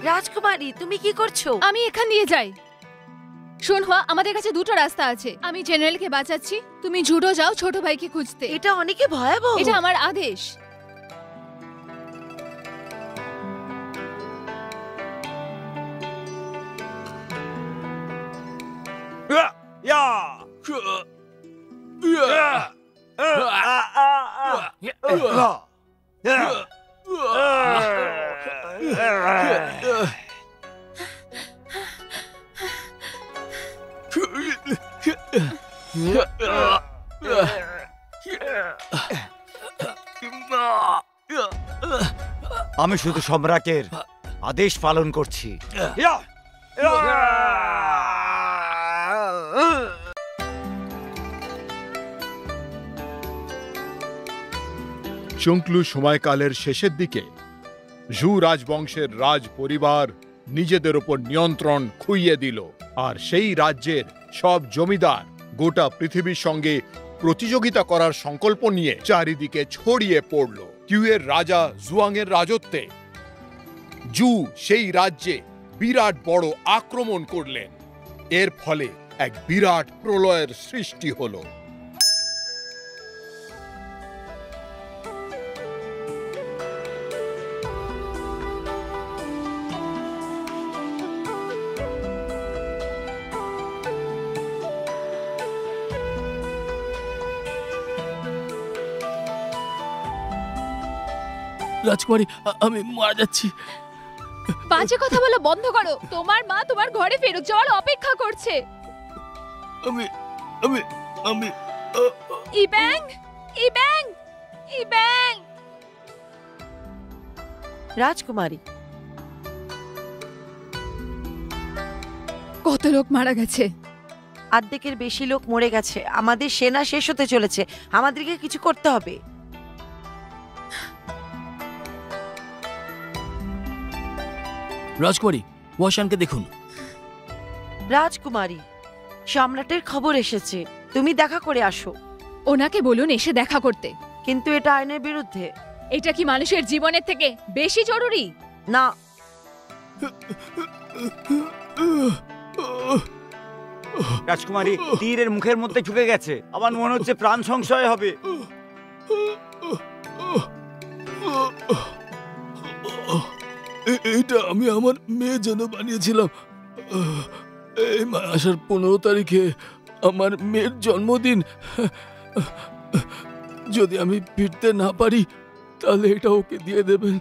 রাজকুমারী, তুমি কি করছো? আমি এখান দিয়ে যাই। শোন হুয়া, আমাদের কাছে দুটো রাস্তা আছে। আমি জেনারেলকে বাঁচাচ্ছি, তুমি জুডো যাও ছোট ভাইকে খুঁজতে। এটা অনেকে ভয়াবহ। এটা আমার আদেশ। আমি শুধু সম্রাটের আদেশ পালন করছি। চংক্লু সময়কালের শেষের দিকে জু রাজবংশের রাজ পরিবার নিজেদের ওপর নিয়ন্ত্রণ খুইয়ে দিল, আর সেই রাজ্যের সব জমিদার গোটা পৃথিবীর সঙ্গে প্রতিযোগিতা করার সংকল্প নিয়ে চারিদিকে ছড়িয়ে পড়ল। কিউয়ের রাজা জুয়াংয়ের রাজত্বে জু সেই রাজ্যে বিরাট বড় আক্রমণ করলেন। এর ফলে এক বিরাট প্রলয়ের সৃষ্টি হলো। রাজকুমারী, আমি মারা যাচ্ছি। বাজে কথা বলা বন্ধ করো। তোমার মা তোমার ঘরে ফেরত যাওয়ার অপেক্ষা করছে। আমি আমি আমি ইব্যাং, ইব্যাং, ইব্যাং। রাজকুমারী, কত লোক মারা গেছে? অর্ধেকের বেশি লোক মরে গেছে। আমাদের সেনা শেষ হতে চলেছে। আমাদেরকে কিছু করতে হবে। রাজকুমারী, ওয়াশানকে দেখুন। রাজকুমারী, সম্রাটের খবর এসেছে, তুমি দেখা করে আসো। ওনাকে বলুন এসে দেখা করতে। কিন্তু এটা আইনের বিরুদ্ধে। এটা কি মানুষের জীবনের থেকে বেশি জরুরি? না। রাজকুমারী তীরের মুখের মধ্যে ঢুকে গেছে। আমার মনে হচ্ছে প্রাণ সংশয় হবে। এটা আমি আমার মেয়ের জন্য বানিয়েছিলাম। এই মাসের 15 তারিখে আমার মেয়ের জন্মদিন। যদি আমি ফিরতে না পারি তাহলে এটা ওকে দিয়ে দেবেন।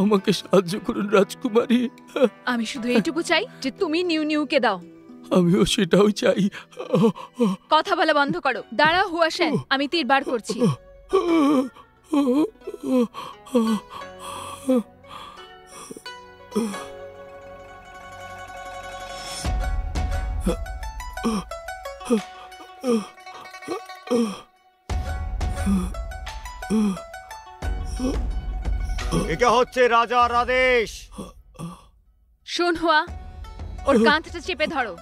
আমাকে সাহায্য করুন রাজকুমারী। আমি শুধু এইটুকু চাই যে তুমি নিউ নিউকে দাও। আমিও সেটাও চাই। কথা বলা বন্ধ করো। দাঁড়া হুয়াশান, আমি তীর বার করছি। এটা হচ্ছে রাজার আদেশ। শোন হুয়া, ওর কাঁধটা চেপে ধরো।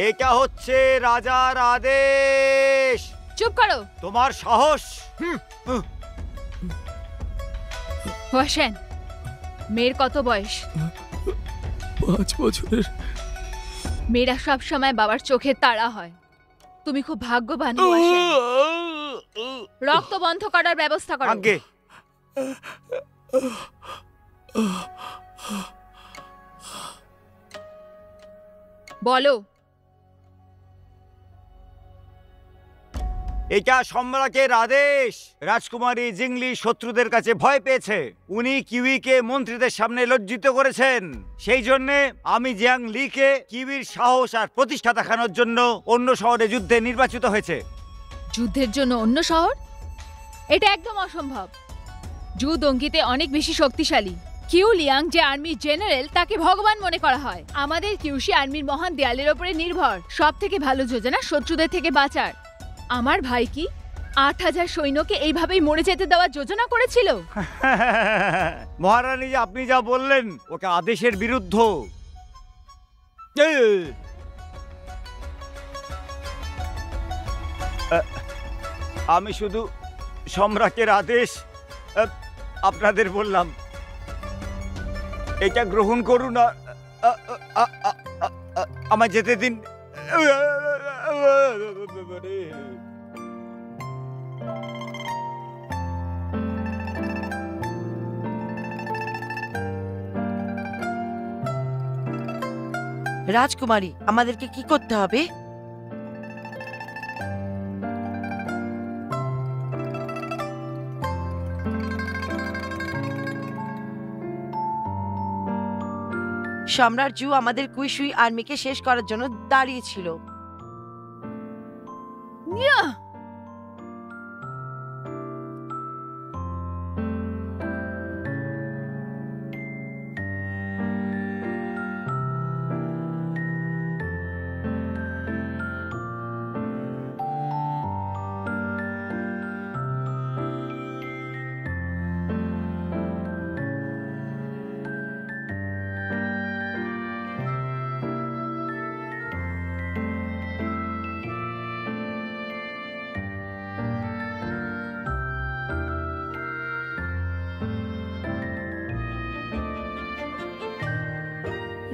এটা হচ্ছে রাজার আদেশ। চুপ করো। তোমার সাহস। হুয়াশান, মেয়ের কত বয়স? 5 বছরের। মেয়েরা সব সময় বাবার চোখের তারা হয়। তুমি খুব ভাগ্যবান হুয়াশান। রক্ত বন্ধ করার ব্যবস্থা করো। আগে বলো। এটা সম্রাটের আদেশ। রাজকুমারী জিংলি শত্রুদের কাছে ভয় পেয়েছে। উনি কিউইকে মন্ত্রীদের সামনে লজ্জিত করেছেন। সেই জন্য আমি জিয়াং লিকে কিউইর সাহস আর প্রতিষ্ঠা দেখানোর জন্য অন্য শহরে যুদ্ধে নির্বাচিত হয়েছে। যুদ্ধের জন্য অন্য শহর? এটা একদম অসম্ভব। জু দঙ্গিতে অনেক বেশি শক্তিশালী। কিউ লিয়াং যে আর্মির জেনারেল, তাকে ভগবান মনে করা হয়। আমাদের কিউশি আর্মির মহান দেয়ালের ওপরে নির্ভর। সব থেকে ভালো যোজনা শত্রুদের থেকে বাঁচার। আমার ভাই কি ৮,০০০ সৈন্যকে এইভাবেই মরে যেতে দেওয়ার যোজনা করেছিল? মহারানী, আপনি যা বললেন ওটা আদেশের বিরুদ্ধ। আমি শুধু সম্রাটের আদেশ আপনাদের বললাম, এটা গ্রহণ করুন। আমায় যেতে দিন। রাজকুমারী, আমাদেরকে কি করতে হবে? সম্রাট জু আমাদের কুইশুই আর্মিকে শেষ করার জন্য দাঁড়িয়েছিল। ইয়াহ!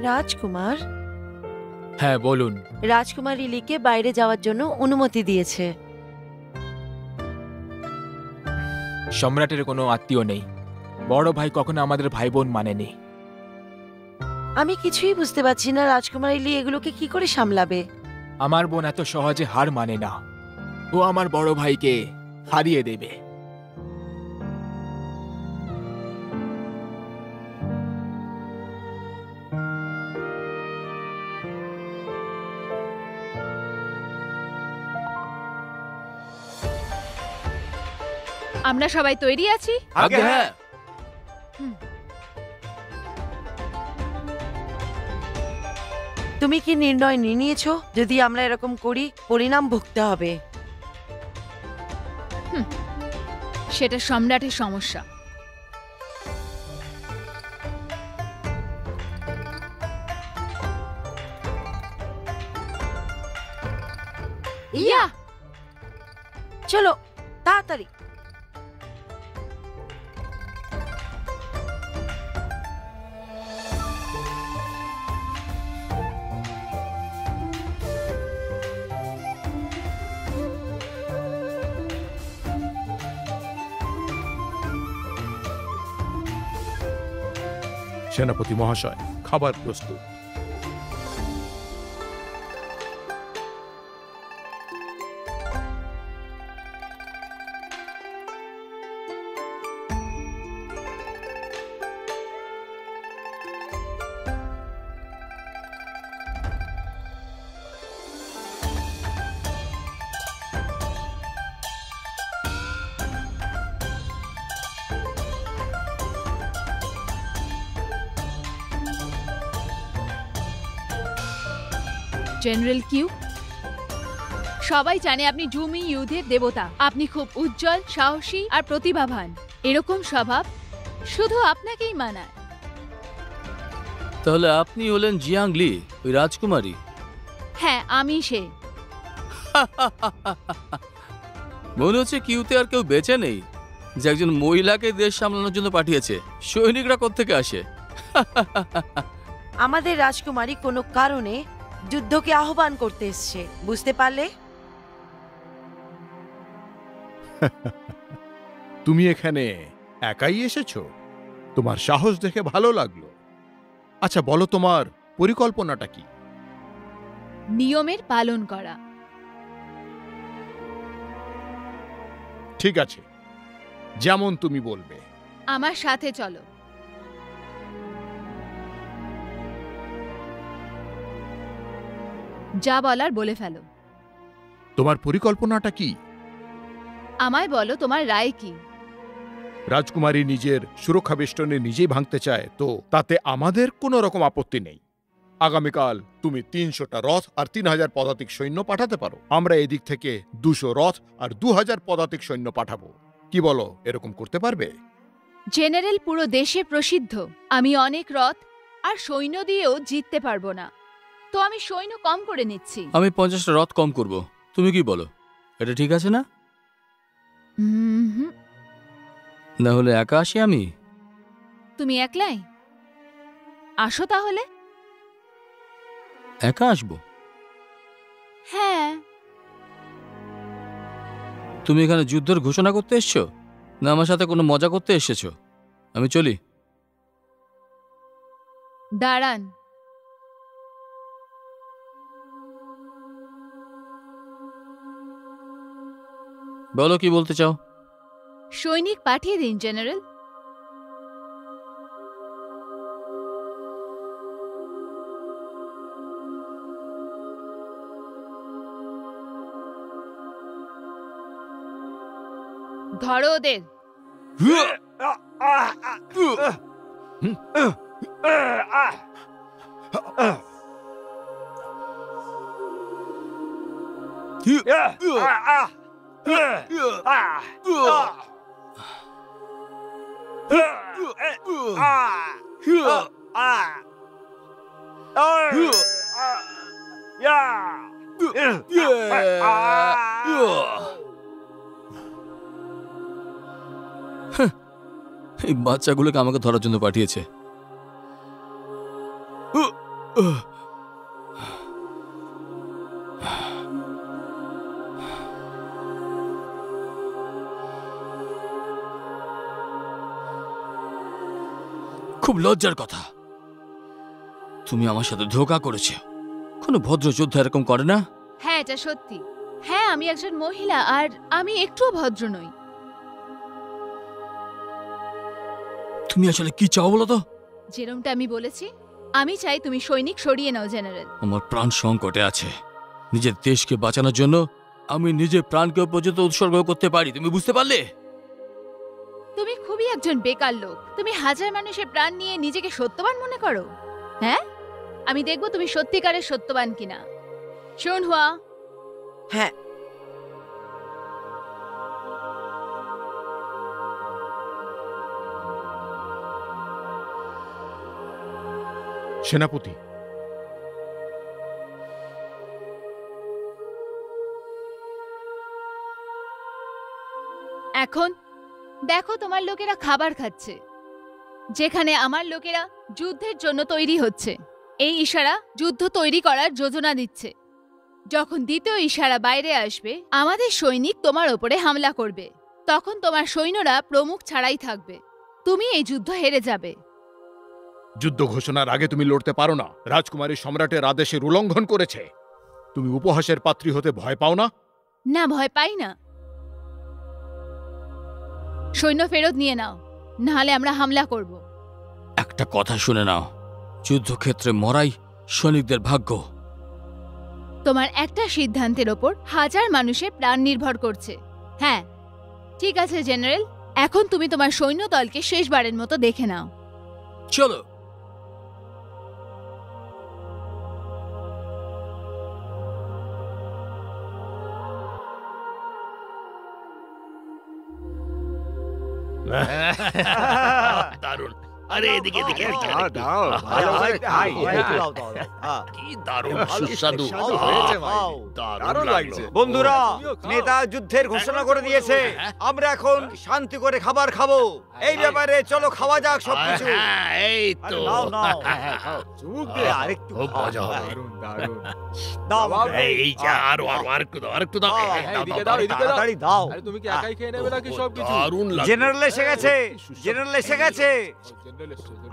রাজকুমার, হ্যাঁ বলুন। রাজকুমারী লিকে বাইরে যাওয়ার জন্য অনুমতি দিয়েছে। সম্রাটের কোনো আত্মীয় নেই। বড় ভাই কখনো আমাদের ভাই বোন মানেনি। আমি কিছুই বুঝতে পারছি না রাজকুমারী লি এগুলোকে কি করে সামলাবে। আমার বোন এত সহজে হার মানে না। ও আমার বড় ভাইকে হারিয়ে দেবে। আমরা সবাই তৈরি আছি। আগে হ্যাঁ। তুমি কি নির্ণয় নিয়ে নিয়েছো? যদি আমরা এরকম করি পরিণাম ভুগতে হবে। সেটা সম্রাটের সমস্যা। ইয়া, চলো তাড়াতাড়ি। সেনাপতি মহাশয়, খাবার প্রস্তুত। জেনারেল কিউ, সবাই জানে আপনি জুমি ইউধের দেবতা। আপনি খুব উজ্জ্বল, সাহসী আর প্রতিভাবান। এরকম স্বভাব শুধু আপনাকেই মানায়। তাহলে আপনি হলেন জিয়াং লি, ওই রাজকুমারী? হ্যাঁ, আমি সে। মনে হচ্ছে কিউতে আর কেউ বেঁচে নেই যে একজন মহিলাকে দেশ সামলানোর জন্য পাঠিয়েছে। সৈনিকরা কোত্থেকে আসে? আমাদের রাজকুমারী কোনো কারণে যুদ্ধকে আহ্বান করতে এসছে, বুঝতে পারলে? তুমি এখানে একাই এসেছো? তোমার সাহস দেখে ভালো লাগলো। আচ্ছা বলো, তোমার পরিকল্পনাটা কি? নিয়মের পালন করা। ঠিক আছে, যেমন তুমি বলবে। আমার সাথে চলো। যা বলার বলে ফেলো। তোমার পরিকল্পনাটা কি? আমায় বলো তোমার রায় কি? রাজকুমারী নিজের সুরক্ষা বেষ্টনী নিজেই ভাঙতে চায়, তো তাতে আমাদের কোনো রকম আপত্তি নেই। আগামীকাল তুমি 300টা রথ আর 3000 পদাতিক সৈন্য পাঠাতে পারো। আমরা এদিক থেকে 200 রথ আর 2000 পদাতিক সৈন্য পাঠাবো। কি বলো, এরকম করতে পারবে? জেনারেল, পুরো দেশে প্রসিদ্ধ আমি অনেক রথ আর সৈন্য দিয়েও জিততে পারবো না, তো আমি সৈন্য কম করে নিচ্ছি। আমি 50টা রথ কম করব, তুমি কি বলো? এটা ঠিক আছে না? হুম, না হলে একা আসি আমি? তুমি একলাই আসো তাহলে। একা আসবো? হ্যাঁ। তুমি এখানে যুদ্ধের ঘোষণা করতে এসছো, না আমার সাথে কোনো মজা করতে এসেছো? আমি চলি। দাঁড়ান, বলো কি বলতে চাও? সৈনিক পাঠিয়ে দিন জেনারেল। ধরো ওদের। এই বাচ্চাগুলোকে আমাকে ধরার জন্য পাঠিয়েছে। খুব লজ্জার কথা, তুমি আমার সাথে ধোঁকা করেছো। কোনো ভদ্র যোদ্ধা এরকম করে না। হ্যাঁ, এটা সত্যি। হ্যাঁ, আমি একজন মহিলা আর আমি একটুও ভদ্র নই। তুমি আসলে কি চাও বলো তো? যেরকমটা আমি বলেছি, আমি চাই তুমি সৈনিক সরিয়ে নাও জেনারেল। আমার প্রাণ সংকটে আছে। নিজের দেশকে বাঁচানোর জন্য আমি নিজের প্রাণকে পর্যন্ত উৎসর্গ করতে পারি, তুমি বুঝতে পারলে? তুমি খুবই একজন বেকার লোক। তুমি হাজার মানুষের প্রাণ নিয়ে নিজেকে সত্যবান মনে করো। হ্যাঁ, আমি দেখব তুমি সত্যিকারের সত্যবান কিনা। শোন হুয়া। হ্যাঁ, সেনাপতি, এখন দেখো তোমার লোকেরা খাবার খাচ্ছে, যেখানে আমার লোকেরা যুদ্ধের জন্য তৈরি হচ্ছে। এই ইশারা যুদ্ধ তৈরি করার যোজনা দিচ্ছে। যখন দ্বিতীয় ইশারা বাইরে আসবে, আমাদের সৈনিক তোমার ওপরে হামলা করবে। তখন তোমার সৈন্যরা প্রমুখ ছাড়াই থাকবে। তুমি এই যুদ্ধ হেরে যাবে। যুদ্ধ ঘোষণার আগে তুমি লড়তে পারো না। রাজকুমারী সম্রাটের আদেশের উল্লঙ্ঘন করেছে। তুমি উপহাসের পাত্রী হতে ভয় পাও না? না, ভয় পাই না। সৈন্য ফেরত নিয়ে নাও, নাহলে আমরা হামলা করব। একটা কথা শুনে নাও, যুদ্ধক্ষেত্রে মরাই সৈনিকদের ভাগ্য। তোমার একটা সিদ্ধান্তের ওপর হাজার মানুষের প্রাণ নির্ভর করছে। হ্যাঁ, ঠিক আছে জেনারেল, এখন তুমি তোমার সৈন্যদলকে শেষবারের মতো দেখে নাও। চলো। দারুণ। আরে এদিকে এদিকে কি দারুণ সুস্বাদু। দারুণ লাগছে। বন্ধুরা, নেতা যুদ্ধের ঘোষণা করে দিয়েছে। আমরা এখন শান্তি করে খাবার খাবো। এই ব্যাপারে চলো খাওয়া যাক সবকিছু। এই তো নাও নাও, চুমুক দে, আরেকটু খুব খাও। মজা হবে। দাও এই যা, আরো একটু দাও, আরেকটু দাও। তাড়াতাড়ি দাও। তুমি কি একাই খেয়ে নেবে নাকি সবকিছু? দারুণ লাগছে। জেনারেল এসে গেছে, জেনারেল এসে গেছে।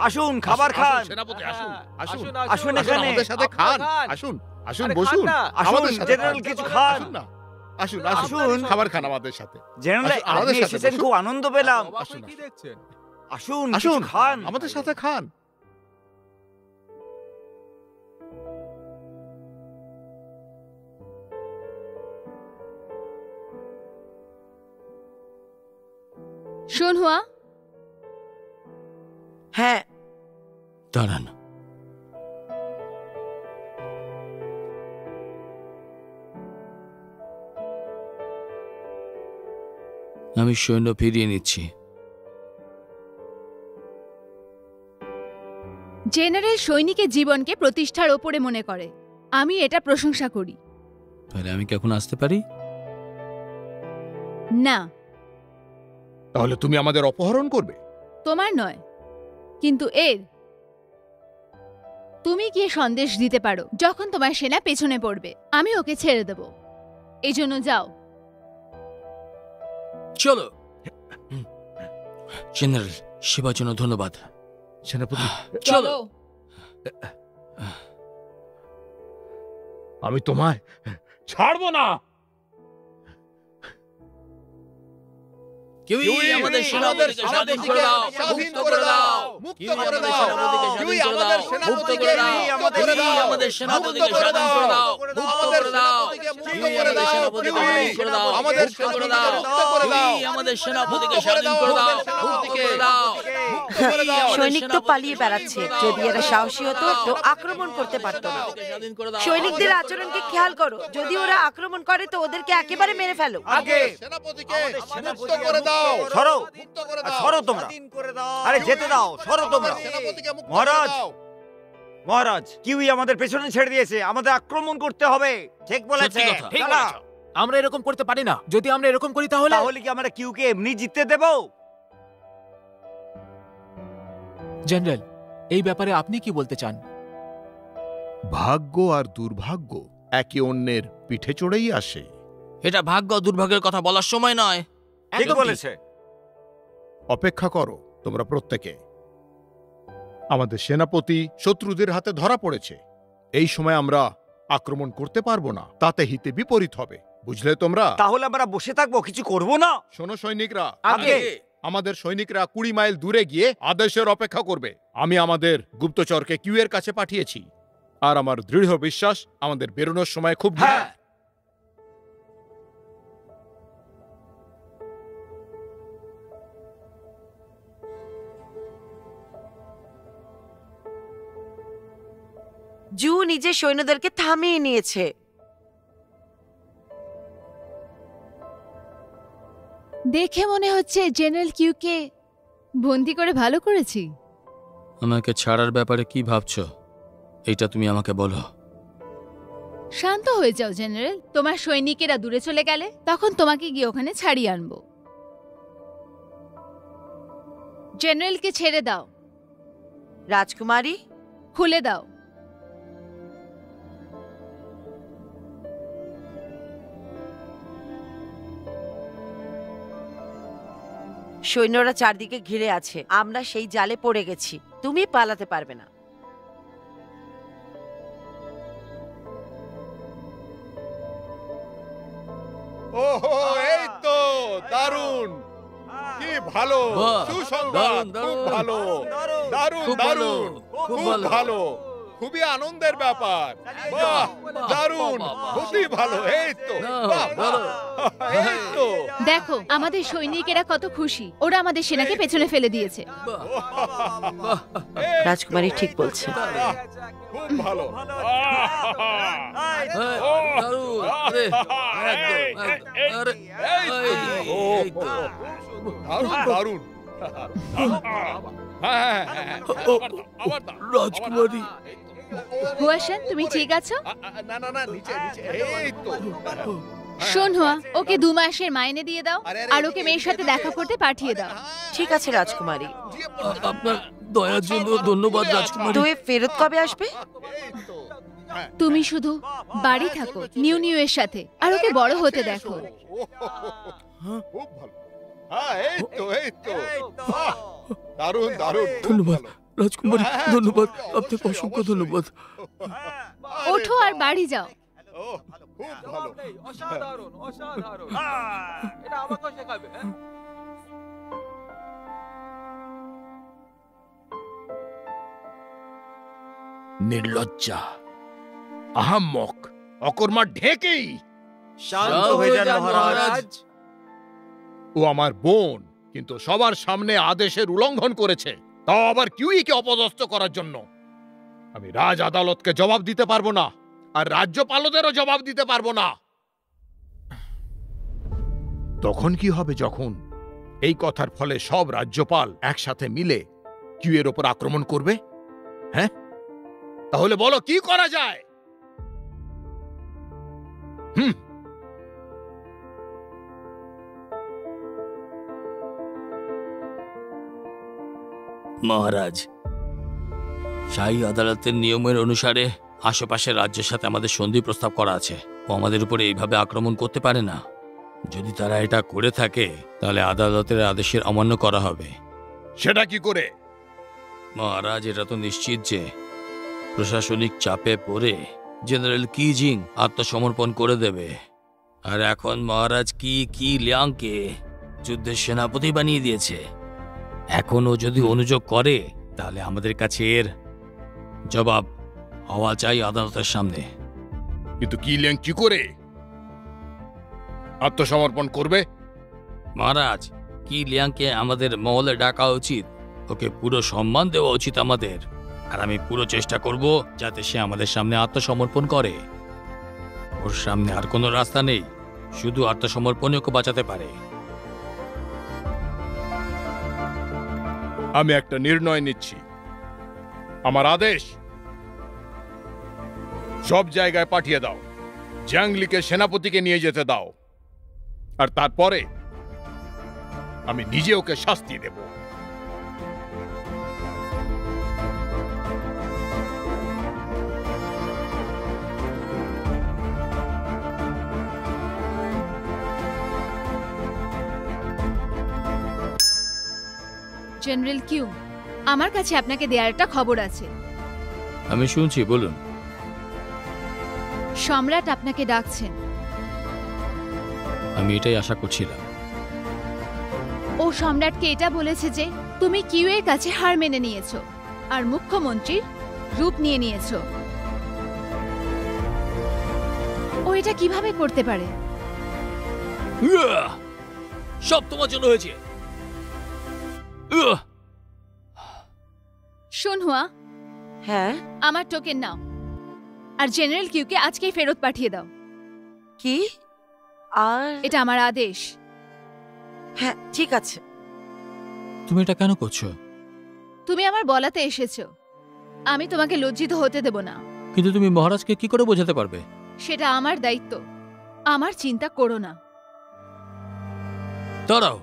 আসুন খাবার খান। সেনাপতি আসুন। আসুন আসুন এখানে। আমাদের সাথে খান। আসুন, আসুন, বসুন। না। আসুন আমাদের সাথে জেনারেল খান। কিছু খান। আসুন না, আসুন আসুন। আসুন, খাবার খান আমাদের সাথে। জেনারেল আসুন, আমাদের আপনি সাথে এসেছেন, বসুন। খুব আনন্দ পেলাম। অবাক হয়ে আসুন, কি দেখছেন? আসুন আসুন, কিছু খান আমাদের সাথে খান। শোনহুয়া, হ্যাঁ, দাঁড়ান, আমি সৈন্য ফিরিয়ে নিচ্ছি। জেনারেল সৈনিকের জীবনকে প্রতিষ্ঠার ওপরে মনে করে। আমি এটা প্রশংসা করি। তাহলে আমি কি এখন আসতে পারি? না, তাহলে তুমি আমাদের অপহরণ করবে? তোমার নয়, কিন্তু এর। তুমি গিয়ে সন্দেশ দিতে পারো যখন তোমার সেনা পেছনে পড়বে। আমি ওকে ছেড়ে দেব, এই জন্য যাও। চলো। জেনারেল, সেবার জন্য ধন্যবাদ। সেনাপতি, চলো। আমি তোমায় ছাড়বো না। কিউই আমাদের সেনাপতিকে স্বাধীন করে দাও, মুক্ত করে দাও, মুক্ত করে দাও, কিউই আমাদের সেনাপতিকে আমাদের সেনাপতিকে স্বাধীন করে দাও, মুক্ত করে দাও, কিউই আমাদের সেনাপতিকে স্বাধীন করে দাও, আমাদের মুক্ত করে দাও, কিউই আমাদের সেনাপতিকে স্বাধীন করে দাও, মুক্ত করে দাও। সৈনিক তো পালিয়ে বেড়াচ্ছে। যদি এরা সাহসী হতো তো আক্রমণ করতে পারতো না। সৈনিকদের আচরণকে খেয়াল করো। যদি ওরা আক্রমণ করে তো ওদেরকে একেবারে মেরে ফেলো। আগে সেনাপতিকে মুক্ত করে দাও, সরো, মুক্ত করে দাও, সরো তোমরা। আরে যেতে দাও, সরো তোমরা। সেনাপতিকে মুক্ত করে মহারাজ, দাও। মহারাজ, কিউই আমাদের পেছনে ছেড়ে দিয়েছে। আমাদের আক্রমণ করতে হবে। ঠিক বলেছে। সত্যি কথা। ঠিক দাঁড়া। বলেছ। আমরা এরকম করতে পারি না। যদি আমরা এরকম করি তাহলে তাহলে কি আমরা কিউকে এমনি জিততে দেব? জেনারেল, এই ব্যাপারে আপনি কি বলতে চান? ভাগ্য আর দুর্ভাগ্য একে অন্যের পিঠে চড়েই আসে। এটা ভাগ্য দুর্ভাগ্যের কথা বলার সময় নয়। ঠিক একদম বলেছে। অপেক্ষা করো তোমরা প্রত্যেকে। আমাদের সেনাপতি শত্রুদের হাতে ধরা পড়েছে। এই সময় আমরা আক্রমণ করতে পারবো না, তাতে হিতে বিপরীত হবে। বুঝলে তোমরা? তাহলে আমরা বসে থাকবো, কিছু করব না? শোনো সৈনিকরা, আগে আমাদের সৈনিকরা 20 মাইল দূরে গিয়ে আদেশের অপেক্ষা করবে। আমি আমাদের গুপ্তচরকে কিউয়ের কাছে পাঠিয়েছি, আর আমার দৃঢ় বিশ্বাস আমাদের বেরোনোর সময় খুব হ্যাঁ। জু নিজের সৈন্যদেরকে থামিয়ে নিয়েছে। দেখে মনে হচ্ছে জেনারেল কিউকে বন্দি করে ভালো করেছি। আমাকে ছাড়ার ব্যাপারে কি ভাবছো? এইটা তুমি আমাকে বলো। শান্ত হয়ে যাও জেনারেল। তোমার সৈনিকেরা দূরে চলে গেলে তখন তোমাকে গিয়ে ওখানে ছাড়িয়ে আনবো। জেনারেলকে ছেড়ে দাও, রাজকুমারী, খুলে দাও। সৈন্যরা চারদিকে ঘিরে আছে। আমরা সেই জালে পড়ে গেছি। তুমি পালাতে পারবে না। ওহো, এই তো দারুণ, কি ভালো, বাহ, সুসংবাদ, দারুণ, খুব দারুণ, ভালো, দারুণ, খুব ভালো, দারুণ, খুব খুব ভালো। ভালো, খুবই আনন্দের ব্যাপার। বাহ, দারুণ, খুবই ভালো, এই তো, বাহ, ভালো। এই তো, দেখো আমাদের সৈনিকেরা কত খুশি। ওরা আমাদের সেনাকে পেছনে ফেলে দিয়েছে। এই রাজকুমারী ঠিক বলছে। বাহ, খুব ভালো। দারুণ, আরে, একদম, একদম, আরে, এই তো। দারুণ, দারুণ। হ্যাঁ, আবার দাও, রাজকুমারী, হুয়াশান, তুমি ঠিক আছো? না না না, নিচে নিচে, এই তো। শোন হুয়া, ওকে 2 মাসের মাইনে দিয়ে দাও আর ওকে মেয়ের সাথে দেখা করতে পাঠিয়ে দাও। ঠিক আছে রাজকুমারী। আপনার দয়ার জন্য ধন্যবাদ রাজকুমারী। তুই ফেরত কবে আসবে? তুমি শুধু বাড়ি থাকো নিউ নিউ এর সাথে, আর ওকে বড় হতে দেখো। খুব ভালো। হ্যাঁ, এই তো, এই তো। বাহ, দারুণ, দারুণ, খুব ধন্যবাদ ভালো। রাজকুমারী, হ্যাঁ, ধন্যবাদ, হ্যাঁ, আপনাকে অসংখ্য ধন্যবাদ। ওঠো আর বাড়ি যাও। ও, খুব জবাব ভালো। নেই, অসাধারণ অসাধারণ। এটা আমাকেও শেখাবে, হ্যাঁ? নির্লজ্জা, আহাম্মক, অকর্মা ঢেকেই। শান্ত হয়ে যান মহারাজ। ও আমার বোন, কিন্তু সবার সামনে আদেশের উল্লঙ্ঘন করেছে, তাও আবার কিউইকে অপদস্থ করার জন্য। আমি রাজ আদালতকে জবাব দিতে পারবো না, আর রাজ্যপালদেরও জবাব দিতে পারবো না। তখন কি হবে যখন এই কথার ফলে সব রাজ্যপাল একসাথে মিলে কিউয়ের ওপর আক্রমণ করবে? হ্যাঁ, তাহলে বলো কি করা যায়? মহারাজ, শাহী আদালতের নিয়মের অনুসারে আশেপাশের রাজ্যের সাথে আমাদের সন্ধি প্রস্তাব করা আছে। ও আমাদের উপরে এইভাবে আক্রমণ করতে পারে না। যদি তারা এটা করে থাকে তাহলে আদালতের আদেশের অমান্য করা হবে। সেটা কি করে? মহারাজ, এটা তো নিশ্চিত যে প্রশাসনিক চাপে পড়ে জেনারেল কিজিং আত্মসমর্পণ করে দেবে। আর এখন মহারাজ কি লিয়াংকে যুদ্ধের সেনাপতি বানিয়ে দিয়েছে। এখন ও যদি অনুযোগ করে তাহলে আমাদের কাছে এর জবাব হওয়া চাই আদালতের সামনে। কিন্তু কি লিয়াং কি করে আত্মসমর্পণ করবে? মহারাজ, কি লিয়াংকে আমাদের মহলে ডাকা উচিত, ওকে পুরো সম্মান দেওয়া উচিত আমাদের। আর আমি পুরো চেষ্টা করব যাতে সে আমাদের সামনে আত্মসমর্পণ করে। ওর সামনে আর কোনো রাস্তা নেই, শুধু আত্মসমর্পণই ওকে বাঁচাতে পারে। আমি একটা নির্ণয় নিচ্ছি। আমার আদেশ, সব জায়গায় পাঠিয়ে দাও, জাংলিকে সেনাপতিকে নিয়ে যেতে দাও, আর তারপরে আমি নিজে ওকে শাস্তি দেব। জেনারেল কিউ, আমার কাছে আপনাকে দেওয়ার একটা খবর আছে। আমি শুনছি, বলুন। সম্রাট আপনাকে ডাকছেন। আমি এটাই আশা করছিলাম। ও সম্রাটকে এটা বলেছে যে তুমি কিউ এর কাছে হার মেনে নিয়েছো আর মুখ্যমন্ত্রীর রূপ নিয়ে নিয়েছো। ও এটা কিভাবে করতে পারে? সব তোমার জন্য হয়েছে। শুনহুয়া, হ্যাঁ, আমার টোকেন নাও আর জেনারেল কিউকে আজকেই ফেরত পাঠিয়ে দাও। কি? আর এটা আমার আদেশ। হ্যাঁ, ঠিক আছে। তুমি এটা কেন করছো? তুমি আমার বলাতে এসেছো, আমি তোমাকে লজ্জিত হতে দেব না। কিন্তু তুমি মহারাজকে কি করে বোঝাতে পারবে? সেটা আমার দায়িত্ব, আমার চিন্তা করো না। দাঁড়াও,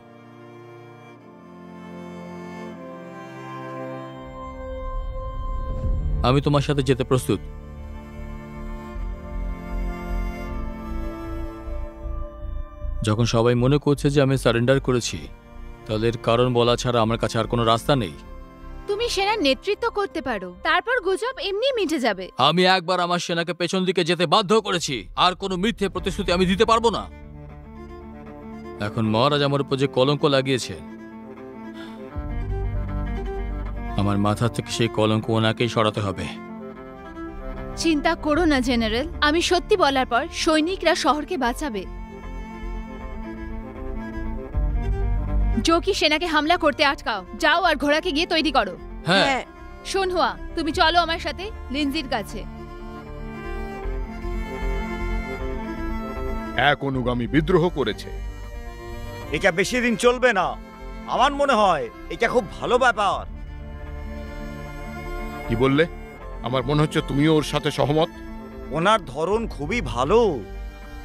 আমি তোমার সাথে যেতে প্রস্তুত। যখন সবাই মনে করছে যে আমি সারেন্ডার করেছি, তাহলে এর কারণ বলা ছাড়া আমার কাছে আর কোনো রাস্তা নেই। তুমি সেনার নেতৃত্ব করতে পারো, তারপর গুজব এমনি মিটে যাবে। আমি একবার আমার সেনাকে পেছন দিকে যেতে বাধ্য করেছি, আর কোনো মিথ্যে প্রতিশ্রুতি আমি দিতে পারবো না। এখন মহারাজ আমার উপর যে কলঙ্ক লাগিয়েছে, আমার মাথা থেকে সেই কলঙ্ক ওনাকেই সরাতে হবে। চিন্তা করো না জেনারেল, আমি সত্যি বলার পর সৈনিকরা শহরকে বাঁচাবে। জোকি সেনাকে হামলা করতে আটকাও, যাও আর ঘোড়াকে গিয়ে তৈরি করো। হ্যাঁ, শুনহুয়া, তুমি চলো আমার সাথে লিনজির কাছে। এক অনুগামী বিদ্রোহ করেছে। এটা বেশি দিন চলবে না। আমার মনে হয় এটা খুব ভালো ব্যাপার। কি বললে? আমার মনে হচ্ছে তুমিও ওর সাথে সহমত। ওনার ধরন খুবই ভালো,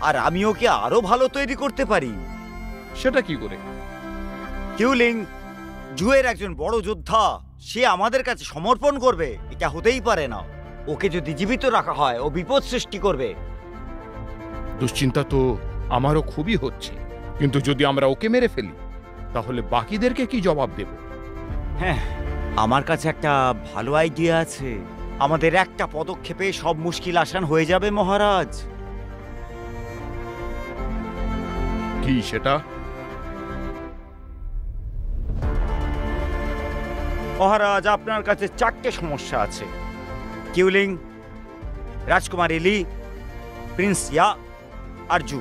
আর আমি ওকে আরো ভালো তৈরি করতে পারি। সেটা কি করে? কিউলিং জুয়ের একজন বড় যোদ্ধা, সে আমাদের কাছে সমর্পণ করবে? এটা হতেই পারে না। ওকে যদি জীবিত রাখা হয় ও বিপদ সৃষ্টি করবে। দুশ্চিন্তা তো আমারও খুবই হচ্ছে, কিন্তু যদি আমরা ওকে মেরে ফেলি তাহলে বাকিদেরকে কি জবাব দেব? হ্যাঁ, আমার কাছে একটা ভালো আইডিয়া আছে। আমাদের একটা পদক্ষেপে সব মুশকিল আসান হয়ে যাবে মহারাজ। লি সেটা? মহারাজ, আপনার কাছে 4টে সমস্যা আছে। কিউলিং, রাজকুমারী লি, প্রিন্স ইয়া আর জু।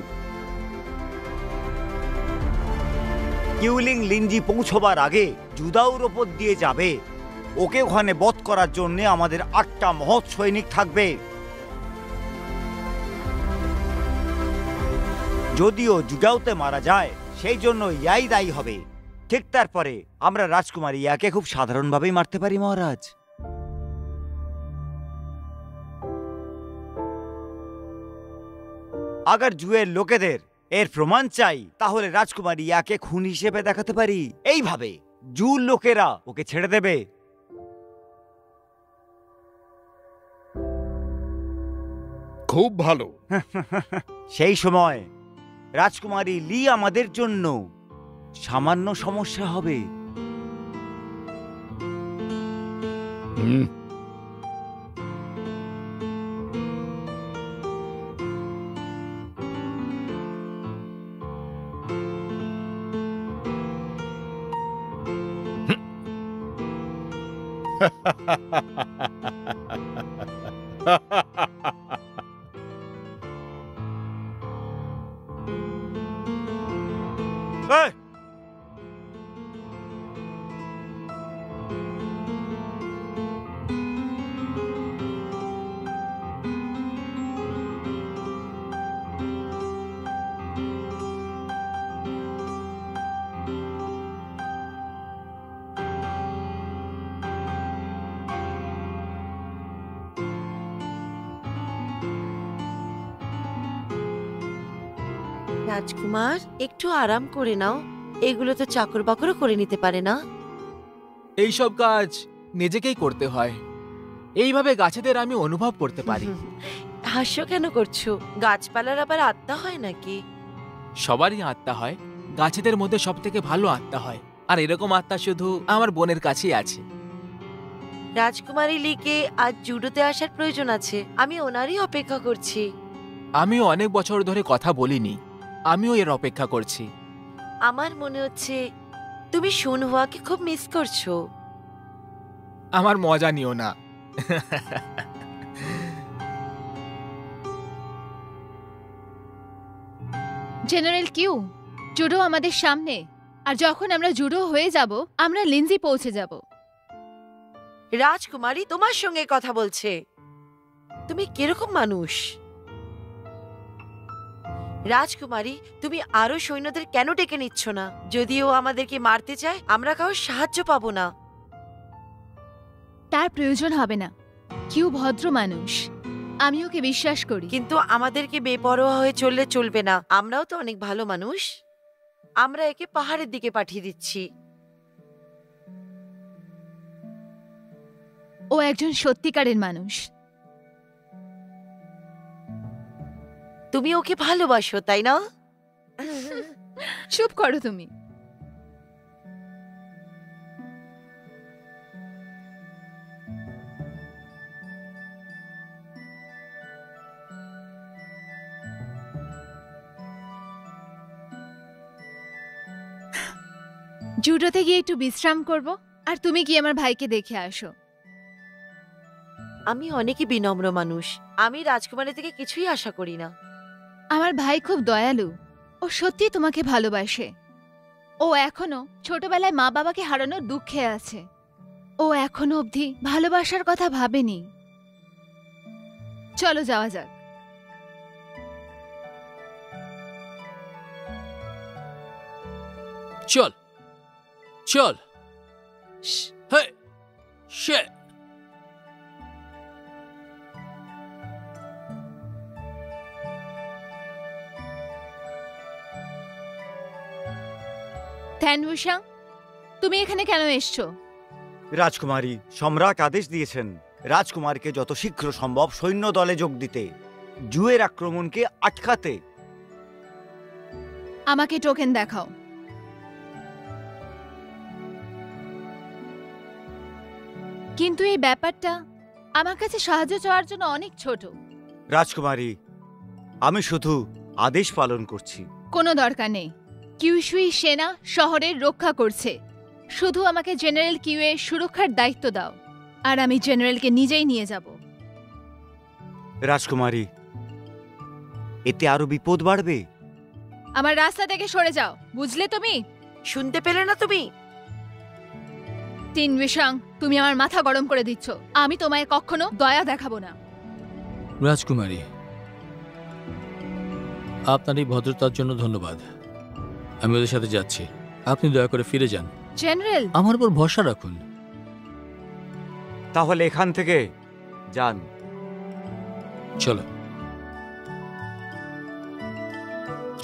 কিউলিং লিনজি পৌঁছবার আগে জুদাউর ওপর দিয়ে যাবে। ওকে ওখানে বধ করার জন্য আমাদের 8টা মহৎ সৈনিক থাকবে। যদিও জুদাউতে মারা যায়, সেই জন্য ইয়াই দায়ী হবে। ঠিক তারপরে আমরা রাজকুমারী ইয়াকে খুব সাধারণভাবেই মারতে পারি মহারাজ। আগার জুয়ের লোকেদের এর প্রমাণ চাই, তাহলে রাজকুমারী ইয়াকে খুন হিসেবে দেখাতে পারি। এইভাবে জুর লোকেরা ওকে ছেড়ে দেবে। খুব ভালো। সেই সময় রাজকুমারী লি আমাদের জন্য সামান্য সমস্যা হবে। হুম, এই! রাজকুমার, একটু আরাম করে নাও। এগুলো তো চাকর বাকরও করে নিতে পারে না। এইসব কাজ নিজেকেই করতে হয়। এইভাবে গাছেদের আমি অনুভব করতে পারি। হাস্য কেন করছো? গাছপালার আবার আত্মা হয় নাকি? সবারই আত্মা হয়, গাছেদের মধ্যে সব থেকে ভালো আত্মা হয়। আর এরকম আত্মা শুধু আমার বোনের কাছেই আছে। রাজকুমারী লিকে আজ জুডোতে আসার প্রয়োজন আছে। আমি ওনারই অপেক্ষা করছি। আমিও অনেক বছর ধরে কথা বলিনি, আমিও এর অপেক্ষা করছি। আমার মনে হচ্ছে তুমি শুনহুয়াকে খুব মিস করছো। আমার মজা নিও না। জেনারেল কিউ, জুডো আমাদের সামনে, আর যখন আমরা জুডো হয়ে যাব আমরা লিনজি পৌঁছে যাব। রাজকুমারী তোমার সঙ্গে কথা বলছে। তুমি কিরকম মানুষ? রাজকুমারী, তুমি আরো সৈন্যদের কেন ডেকে নিচ্ছ না? যদিও আমাদেরকে মারতে চায়, আমরা কারোর সাহায্য পাবো না। তার প্রয়োজন হবে না। কিউ ভদ্র মানুষ, আমি ওকে বিশ্বাস করি। কিন্তু আমাদেরকে বেপরোয়া হয়ে চললে চলবে না। আমরাও তো অনেক ভালো মানুষ। আমরা একে পাহাড়ের দিকে পাঠিয়ে দিচ্ছি। ও একজন সত্যিকারের মানুষ। তুমি ওকে ভালোবাসো, তাই না? চুপ করো তুমি। জুডোতে গিয়ে একটু বিশ্রাম করব, আর তুমি কি আমার ভাইকে দেখে আসো। আমি অনেকই বিনম্র মানুষ। আমি রাজকুমারী থেকে কিছুই আশা করি না। আমার ভাই খুব দয়ালু। ও সত্যি তোমাকে ভালোবাসে। ও এখনো ছোটবেলায় মা বাবাকে হারানোর দুঃখে আছে। ও এখনো অবধি ভালোবাসার কথা ভাবেনি। চলো যাওয়া যাক। চল চল। হে শে। ধ্যানভূষণ, তুমি এখানে কেন এসছো? রাজকুমারী, সম্রাট আদেশ দিয়েছেন রাজকুমারকে যত শীঘ্র সম্ভব সৈন্য দলে যোগ দিতে, জুয়ের আক্রমণকে আটকাতে। আমাকে টোকেন দেখাও। কিন্তু এই ব্যাপারটা আমার কাছে সাহায্য চাওয়ার জন্য অনেক ছোট। রাজকুমারী, আমি শুধু আদেশ পালন করছি। কোনো দরকার নেই। কিউশুই সেনা শহরের রক্ষা করছে। শুধু আমাকে জেনারেল কিউয়ে সুরক্ষার দায়িত্ব দাও, আর আমি জেনারেলকে নিজেই নিয়ে যাব। রাজকুমারী, এতে আরো বিপদ বাড়বে। আমার রাস্তা থেকে সরে যাও, বুঝলে তুমি? শুনতে পেলে না তুমি? তিন বিশাং, তুমি আমার মাথা গরম করে দিচ্ছ। আমি তোমায় কখনো দয়া দেখাবো না। রাজকুমারী, আপনার এই ভদ্রতার জন্য ধন্যবাদ। আমি ওদের সাথে যাচ্ছি, আপনি দয়া করে ফিরে যান। জেনারেল, আমার উপর ভরসা রাখুন। তাহলে এখান থেকে যান। চলো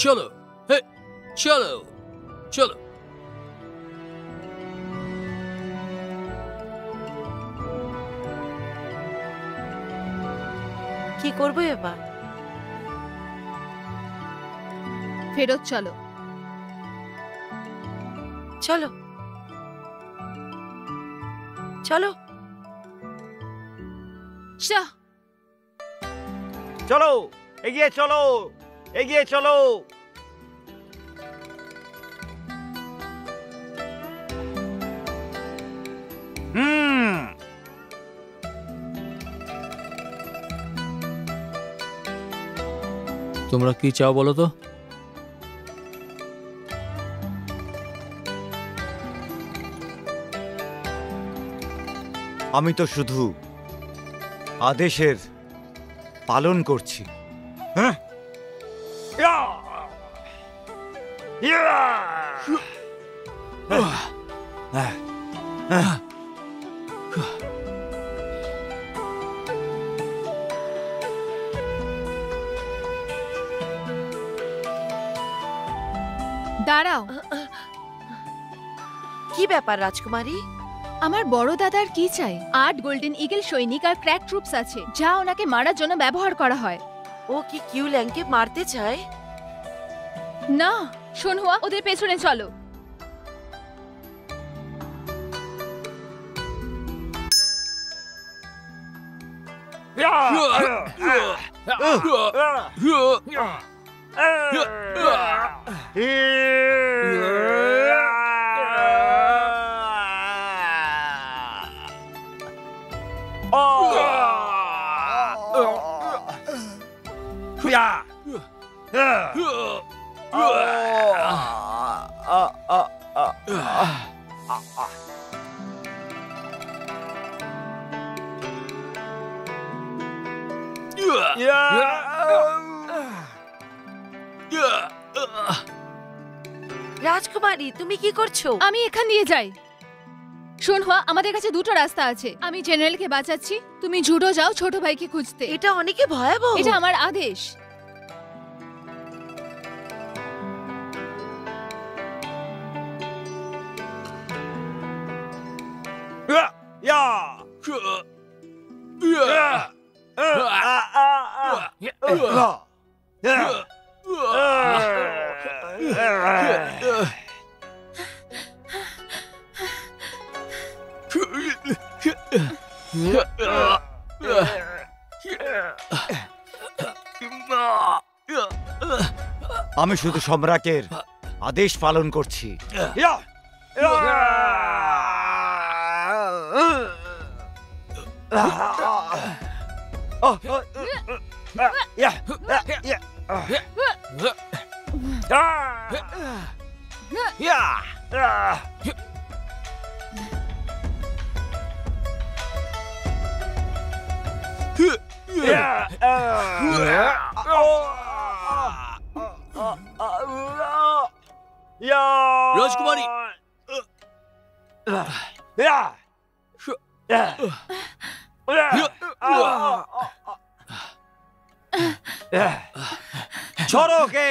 চলো, হে, চলো চলো। কি করবো এবার? ফেরত চলো। চলো চলো চা চলো, এগিয়ে চলো, এগিয়ে চলো। তোমরা কি চাও বলো তো? আমি তো শুধু আদেশের পালন করছি। হ্যাঁ, দাঁড়াও। কি ব্যাপার রাজকুমারী? আমার বড় দাদার কি চাই? 8 গোল্ডেন ইগল সৈনিক আর ক্র্যাক ট্রুপস আছে, যা ওনাকে মারার জন্য ব্যবহার করা হয়। ও কি কিউ ল্যাংকে মারতে চায়? না, শোনহুয়া, ওদের পেছনে চলো। রাজকুমারী, তুমি কি করছো? আমি এখান দিয়ে যাই। শোনহুয়া, আমাদের কাছে দুটো রাস্তা আছে। আমি জেনারেলকে বাঁচাচ্ছি, তুমি জুডো যাও ছোট ভাইকে খুঁজতে। এটা অনেকে ভয়াবহ। এটা আমার আদেশ। আমি শুধু সম্রাটের আদেশ পালন করছি। রাজকুমারী, छोड़ो के।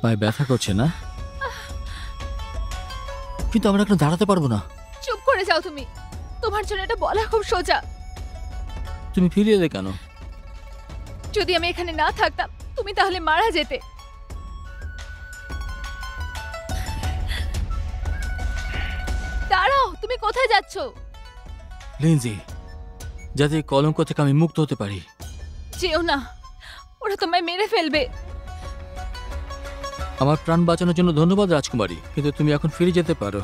পায়ে ব্যথা করছে না? কিন্তু আমরা এখন দাঁড়াতে পারবো না। চুপ করে যাও তুমি। তোমার জন্য এটা বলা খুব সোজা। তুমি ফিরে এলে কেন? যদি আমি এখানে না থাকতাম, তুমি তাহলে মারা যেতে। কোথায় যাচ্ছ? লিনজি, যাতে এই কলঙ্ক থেকে আমি মুক্ত হতে পারি। যেও না, ওরা তোমায় মেরে ফেলবে। আমার প্রাণ বাঁচানোর জন্য ধন্যবাদ রাজকুমারী, কিন্তু তুমি এখন ফিরে যেতে পারো।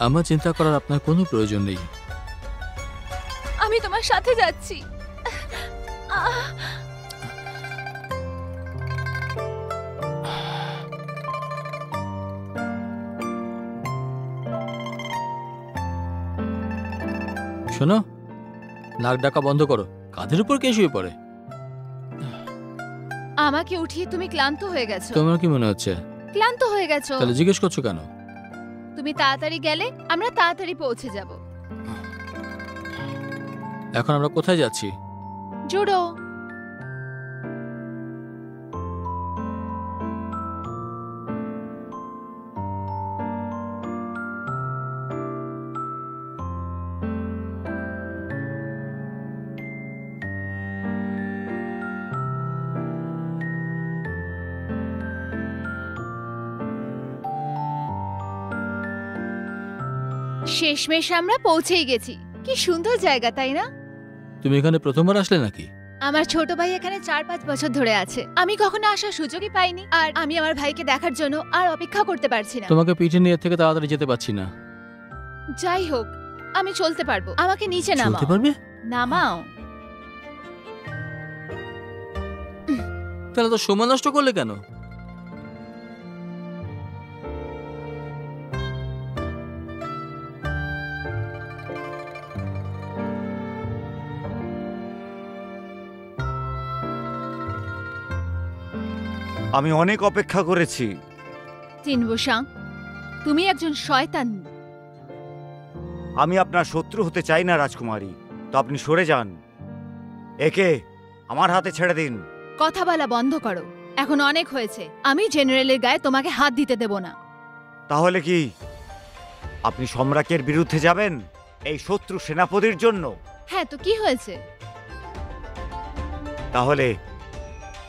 আমার চিন্তা করার আপনার কোনো প্রয়োজন নেই। আমি তোমার সাথে যাচ্ছি। শোনো, নাক ডাকা বন্ধ করো। কাঁধের উপর কে শুয়ে পড়ে? আমাকে উঠিয়ে তুমি ক্লান্ত হয়ে গেছো। তোমার কি মনে হচ্ছে? ক্লান্ত হয়ে গেছো। তাহলে জিজ্ঞেস করছো কেন? তুমি তাড়াতাড়ি গেলে আমরা তাড়াতাড়ি পৌঁছে যাব। এখন আমরা কোথায় যাচ্ছি? জুডো। শেষমেশ আমরা পৌঁছেই গেছি। কি সুন্দর জায়গা, তাই না? তুমি এখানে প্রথমবার আসলে নাকি? আমার ছোট ভাই এখানে 4-5 বছর ধরে আছে। আমি কখনো আসার সুযোগই পাইনি, আর আমি আমার ভাইকে দেখার জন্য আর অপেক্ষা করতে পারছি না। তোমাকে পিঠে নিয়ে থেকে তাড়াতাড়ি যেতে পারছি না। যাই হোক, আমি চলতে পারবো। আমাকে নিচে নামাও। চলতে পারবে? নামাও। তাহলে তো সময় নষ্ট করলে কেন? আমি অনেক অপেক্ষা করেছি। তিনবুসাং, তুমি একজন শয়তান। আমি আপনার শত্রু হতে চাই না রাজকুমারী, তো আপনি সরে যান। একে আমার হাতে ছেড়ে দিন। কথা বলা বন্ধ করো, এখন অনেক হয়েছে। আমি জেনারেলের গায়ে তোমাকে হাত দিতে দেব না। তাহলে কি আপনি সম্রাটের বিরুদ্ধে যাবেন এই শত্রু সেনাপতির জন্য? হ্যাঁ, তো কি হয়েছে? তাহলে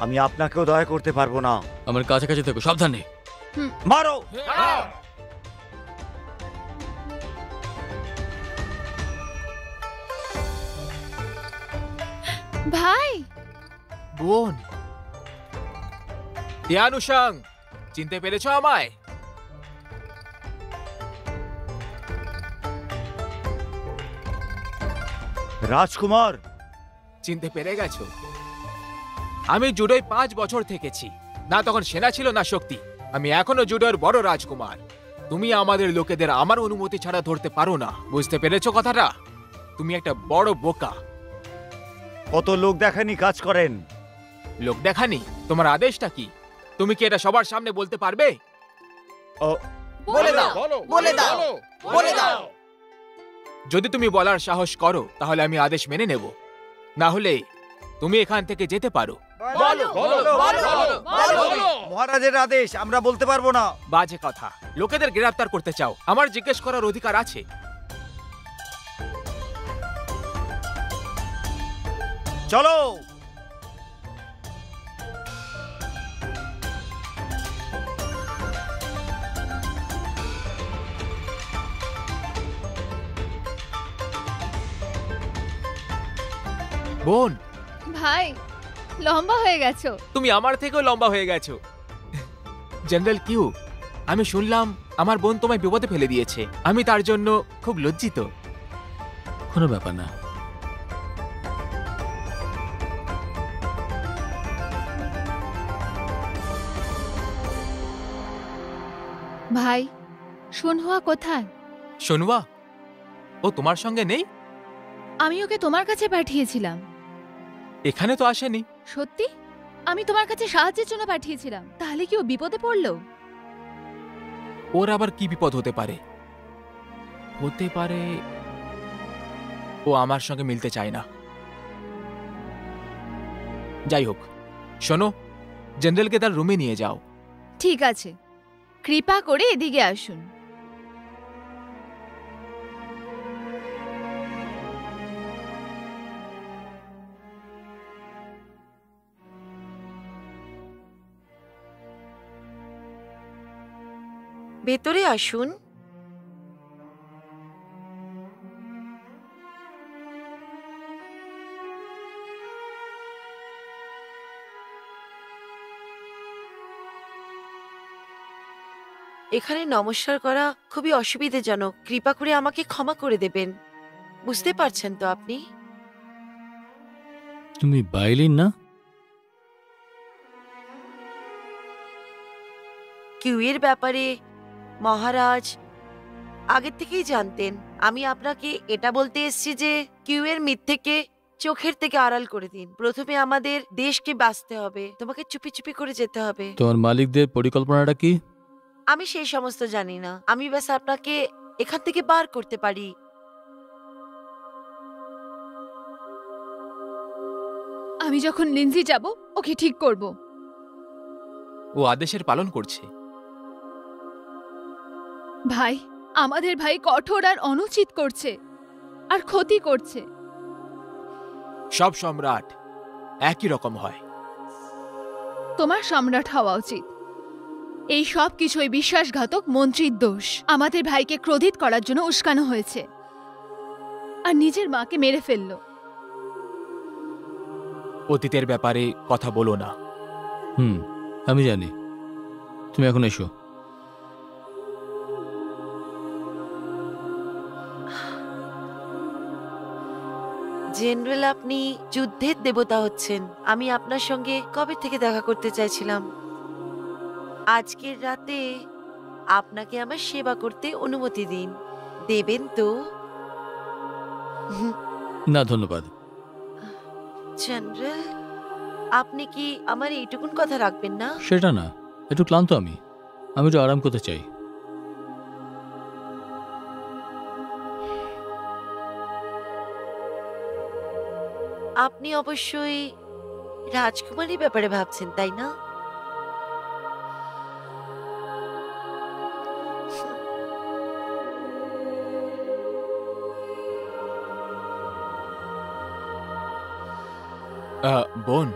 আমি আপনাকেও দয়া করতে পারবো না। আমার কাছাকাছি থেকো, সাবধানে। মারো। ভাই। বোন। তিয়ানুসাং, চিনতে পেরেছো আমায়? রাজকুমার, চিনতে পেরে গেছো? আমি জুডোয় 5 বছর থেকেছি। না তখন সেনা ছিল না শক্তি। আমি এখনো জুডোর বড় রাজকুমার। তুমি আমাদের লোকেদের আমার অনুমতি ছাড়া ধরতে পারো না। বুঝতে পেরেছো কথাটা? তুমি একটা বড় বোকা। কত লোক দেখানি কাজ করেন। লোক দেখানি? তোমার আদেশটা কি? তুমি কি এটা সবার সামনে বলতে পারবে? বলে দাও, বলে দাও, বলে দাও। যদি তুমি বলার সাহস করো তাহলে আমি আদেশ মেনে নেব, না হলে তুমি এখান থেকে যেতে পারো। মহারাজের আদেশ আমরা বলতে পারবো না। বাজে কথা। লোকেদের গ্রেফতার করতে চাও, আমার জিজ্ঞেস করার অধিকার আছে। চলো। বোন। ভাই, লম্বা হয়ে গেছো। তুমি আমার থেকেও লম্বা হয়ে গেছো। জেনারেল কিউ, আমি শুনলাম আমার বোন তোমায় বিপদে ফেলে দিয়েছে। আমি তার জন্য খুব লজ্জিত। কোনো ব্যাপার না। ভাই, শুনহুয়া কোথায়? শুনবা? ও তোমার সঙ্গে নেই? আমি ওকে তোমার কাছে পাঠিয়েছিলাম। এখানে তো আসেনি। সত্যি? আমি তোমার কাছে সাহায্যের জন্য পাঠিয়েছিলাম। তাহলে কি ও বিপদে পড়লো? ওর আবার কি বিপদ হতে পারে? হতে পারে ও আমার সঙ্গে মিলতে চায় না। যাই হোক, শোনো, জেনারেলকে তার রুমে নিয়ে যাও। ঠিক আছে, কৃপা করে এদিকে আসুন। ভেতরে আসুন। এখানে নমস্কার করা খুবই অসুবিধাজনক। কৃপা করে আমাকে ক্ষমা করে দেবেন। বুঝতে পারছেন তো আপনি? তুমি বাইলিন না? কিউয়ের ব্যাপারে মহারাজ আগের থেকেই জানতেন। আমি আপনাকে এটা বলতে এসেছি যে কিউয়ের মিথ্যেকে চোখের থেকে আড়াল করে দিন। প্রথমে আমাদের দেশকে বাঁচতে হবে, তোমাকে চুপি চুপি করে যেতে হবে। তোমার মালিকদের পরিকল্পনাটা কি? আমি সেই সমস্ত জানি না, আমি ব্যাস আপনাকে এখান থেকে বার করতে পারি। আমি যখন লিন্সি যাব ওকে ঠিক করব। ও আদেশের পালন করছে। ভাই, আমাদের ভাই কঠোর আর অনুচিত করছে আর ক্ষতি করছে। সব সম্রাট একই রকম হয়। তোমার সম্রাট হওয়া উচিত। এই সব কিছুই বিশ্বাসঘাতক মন্ত্রীর দোষ। আমাদের ভাইকে ক্রোধিত করার জন্য উস্কানো হয়েছে আর নিজের মাকে মেরে ফেলল। অতীতের ব্যাপারে কথা বলো না। আমি জানি। তুমি এখন এসো। জেনারেল, আপনি যুদ্ধের দেবতা হচ্ছেন। আমি আপনার সঙ্গে কবে থেকে দেখা করতে চাইছিলাম। আজকের রাতে আপনাকে আমার সেবা করতে অনুমতি দিন। দেবেন তো? না ধন্যবাদ। জেনারেল, আপনি কি আমার এইটুকুন কথা রাখবেন না? সেটা না, একটু ক্লান্ত আমি একটু আরাম করতে চাই। আপনি অবশ্যই রাজকুমারীর ব্যাপারে ভাবছেন, তাই না? বোন,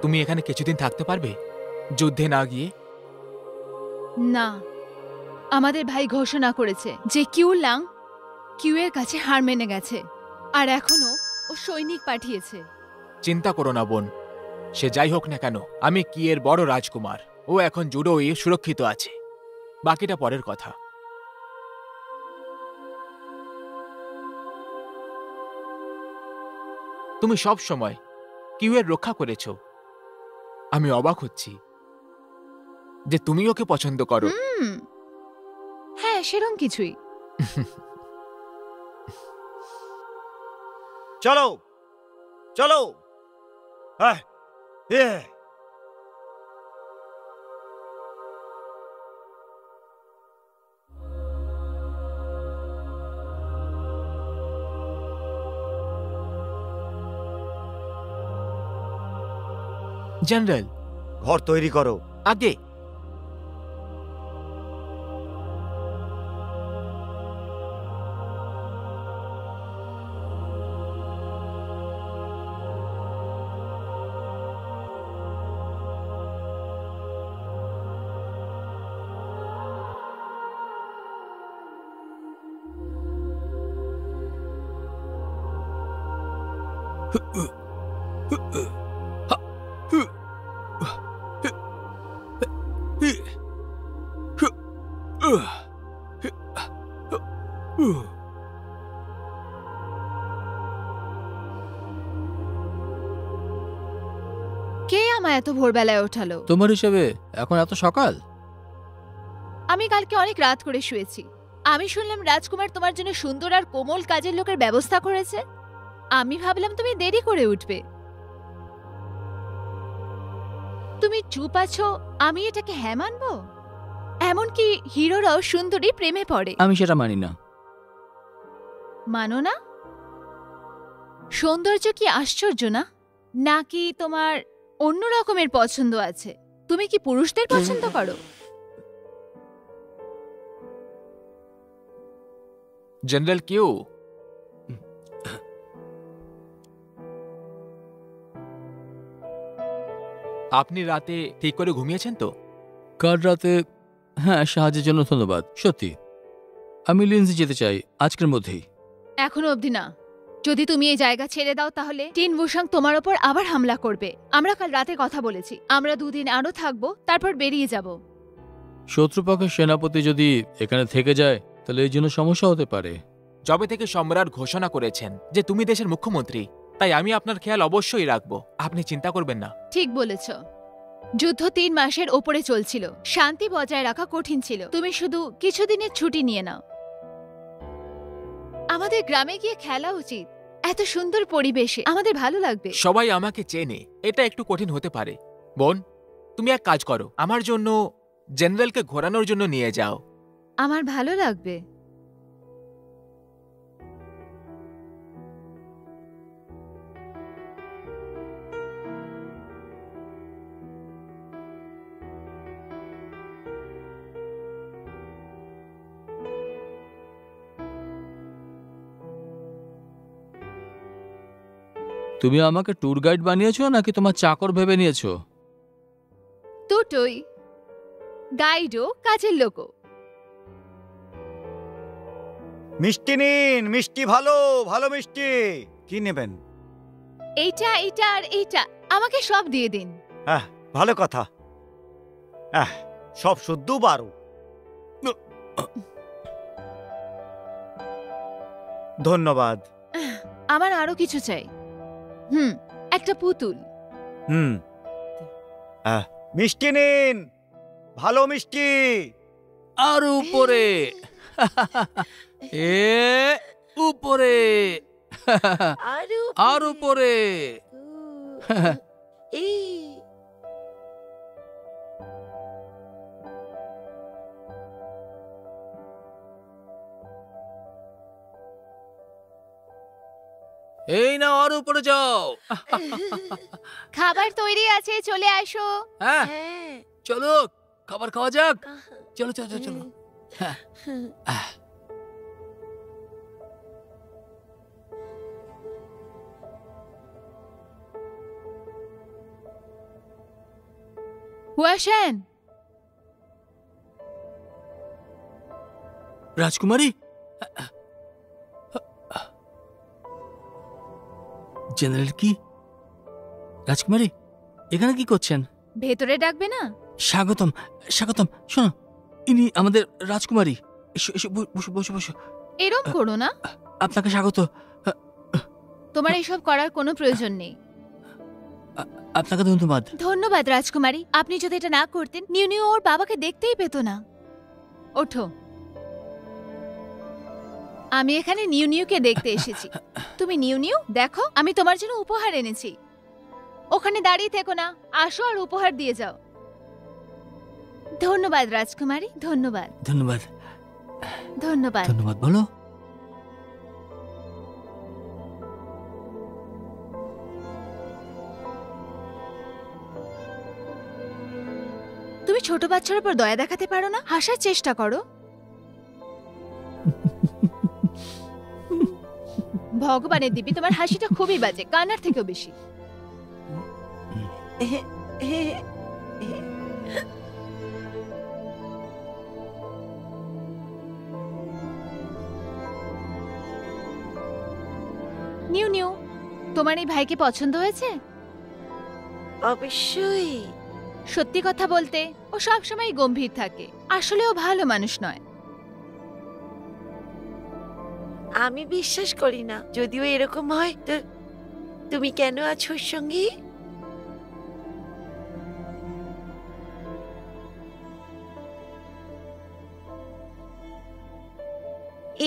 তুমি এখানে কিছুদিন থাকতে পারবে যুদ্ধে না গিয়ে? না, আমাদের ভাই ঘোষণা করেছে যে কিউলাং কিউয়ের কাছে হার মেনে গেছে আর এখনো ও সৈনিক পাঠিয়েছে। চিন্তা করো না বোন, সে যাই হোক না কেন আমি কিয়ের বড় রাজকুমার। ও এখন জুডোয়ে সুরক্ষিত আছে, বাকিটা পরের কথা। তুমি সব সময় কিউয়ের রক্ষা করেছ। আমি অবাক হচ্ছি যে তুমি ওকে পছন্দ করো। হ্যাঁ, সেরকম কিছুই। চলো চলো। জেনারেল, ঘর তৈরি করো। আগে কে আমায় এত ভোরবেলায় ওঠালো? তোমার হিসেবে এখন এত সকাল? আমি কালকে অনেক রাত করে শুয়েছি। আমি শুনলাম রাজকুমার তোমার জন্য সুন্দর আর কোমল কাজের লোকের ব্যবস্থা করেছে। আমি ভাবলাম তুমি দেরি করে উঠবে। তুমি চুপ আছো, আমি এটাকে হ্যাঁ মানবো? এমনকি হিরোরাও সুন্দরী প্রেমে পড়ে। আমি সেটা মানি না। মানো না? সৌন্দর্য কি আশ্চর্য না? নাকি তোমার অন্য রকমের পছন্দ আছে? তুমি কি পুরুষদের পছন্দ করো? জেনারেল কিউ, আপনি রাতে ঠিক করে ঘুমিয়েছেন তো? কাল রাতে? হ্যাঁ, সাহায্যের জন্য ধন্যবাদ। সত্যি আমি লিন্সি যেতে চাই আজকের মধ্যেই। এখনো অবধি না। যদি তুমি এই জায়গা ছেড়ে দাও তাহলে টিন বুসাং তোমার ওপর আবার হামলা করবে। আমরা কাল রাতে কথা বলেছি, আমরা 2 দিন আরো থাকবো, তারপর বেরিয়ে যাব। শত্রুপক্ষের সেনাপতি যদি এখানে থেকে যায় তাহলে এই জন্য সমস্যা হতে পারে। যবে থেকে সম্রাট ঘোষণা করেছেন যে তুমি দেশের মুখ্যমন্ত্রী, তাই আমি আপনার খেয়াল অবশ্যই রাখবো, আপনি চিন্তা করবেন না। ঠিক বলেছ। যুদ্ধ 3 মাসের ওপরে চলছিল, শান্তি বজায় রাখা কঠিন ছিল। তুমি শুধু কিছুদিনের ছুটি নিয়ে নাও। আমাদের গ্রামে গিয়ে খেলা উচিত, এত সুন্দর পরিবেশে আমাদের ভালো লাগবে। সবাই আমাকে চেনে, এটা একটু কঠিন হতে পারে। বোন, তুমি এক কাজ করো, আমার জন্য জেনারেলকে ঘোরানোর জন্য নিয়ে যাও। আমার ভালো লাগবে। তুমি আমাকে ট্যুর গাইড বানিয়েছো নাকি তোমার চাকর ভেবে নিয়েছো? দুটোই, গাইডও কাজের লোকও। মিষ্টি নিন, মিষ্টি ভালো ভালো মিষ্টি। কি নেবেন? এইটা এইটা আর এইটা, আমাকে সব দিয়ে দিন। হ্যাঁ, ভালো কথা। সব শুদ্ধ 12। ধন্যবাদ। আমার আরো কিছু চাই। একটা পুতুল। মিষ্টি নিন, ভালো মিষ্টি। আর উপরে এ উপরে আর উপরে। এই না, আর উপরে যাও। খাবার তৈরি আছে, চলে আসো। হ্যাঁ, চলো খাবার খাওয়া যাক। চলো চলো চলো। হুয়াশান, রাজকুমারী, জেনারেল কি? রাজকুমারী এখানে কি করছেন? ভেতরে ডাকবে না? স্বাগতম স্বাগতম। শোনো, ইনি আমাদের রাজকুমারী। এসো এসো, বসো বসো বসো। এরম করো না। আপনাকে স্বাগত। তোমার এসব করার কোনো প্রয়োজন নেই। আপনাকে ধন্যবাদ। ধন্যবাদ রাজকুমারী। আপনি যদি এটা না করতেন, নিউ নিউ ওর বাবাকে দেখতেই পেত না। ওঠো, আমি এখানে নিউ নিউকে দেখতে এসেছি। তুমি নিউ নিউ দেখো, আমি তোমার জন্য উপহার এনেছি। ওখানে দাঁড়িয়ে থেকো না, আসো আর উপহার দিয়ে যাও। ধন্যবাদ রাজকুমারী, ধন্যবাদ। ধন্যবাদ ধন্যবাদ। ধন্যবাদ। বলো, তুমি ছোট বাচ্চার উপর দয়া দেখাতে পারো না? হাসার চেষ্টা করো। ভগবানের দিব্যি, তোমার হাসিটা খুবই বাজে, কান্নার থেকেও বেশি। নিউ নিউ, তোমার এই ভাইকে পছন্দ হয়েছে? অবশ্যই। সত্যি কথা বলতে ও সবসময় গম্ভীর থাকে, আসলে ও ভালো মানুষ নয়। আমি বিশ্বাস করি না। যদিও এরকম হয় তো তুমি কেন আছো ওর সঙ্গে?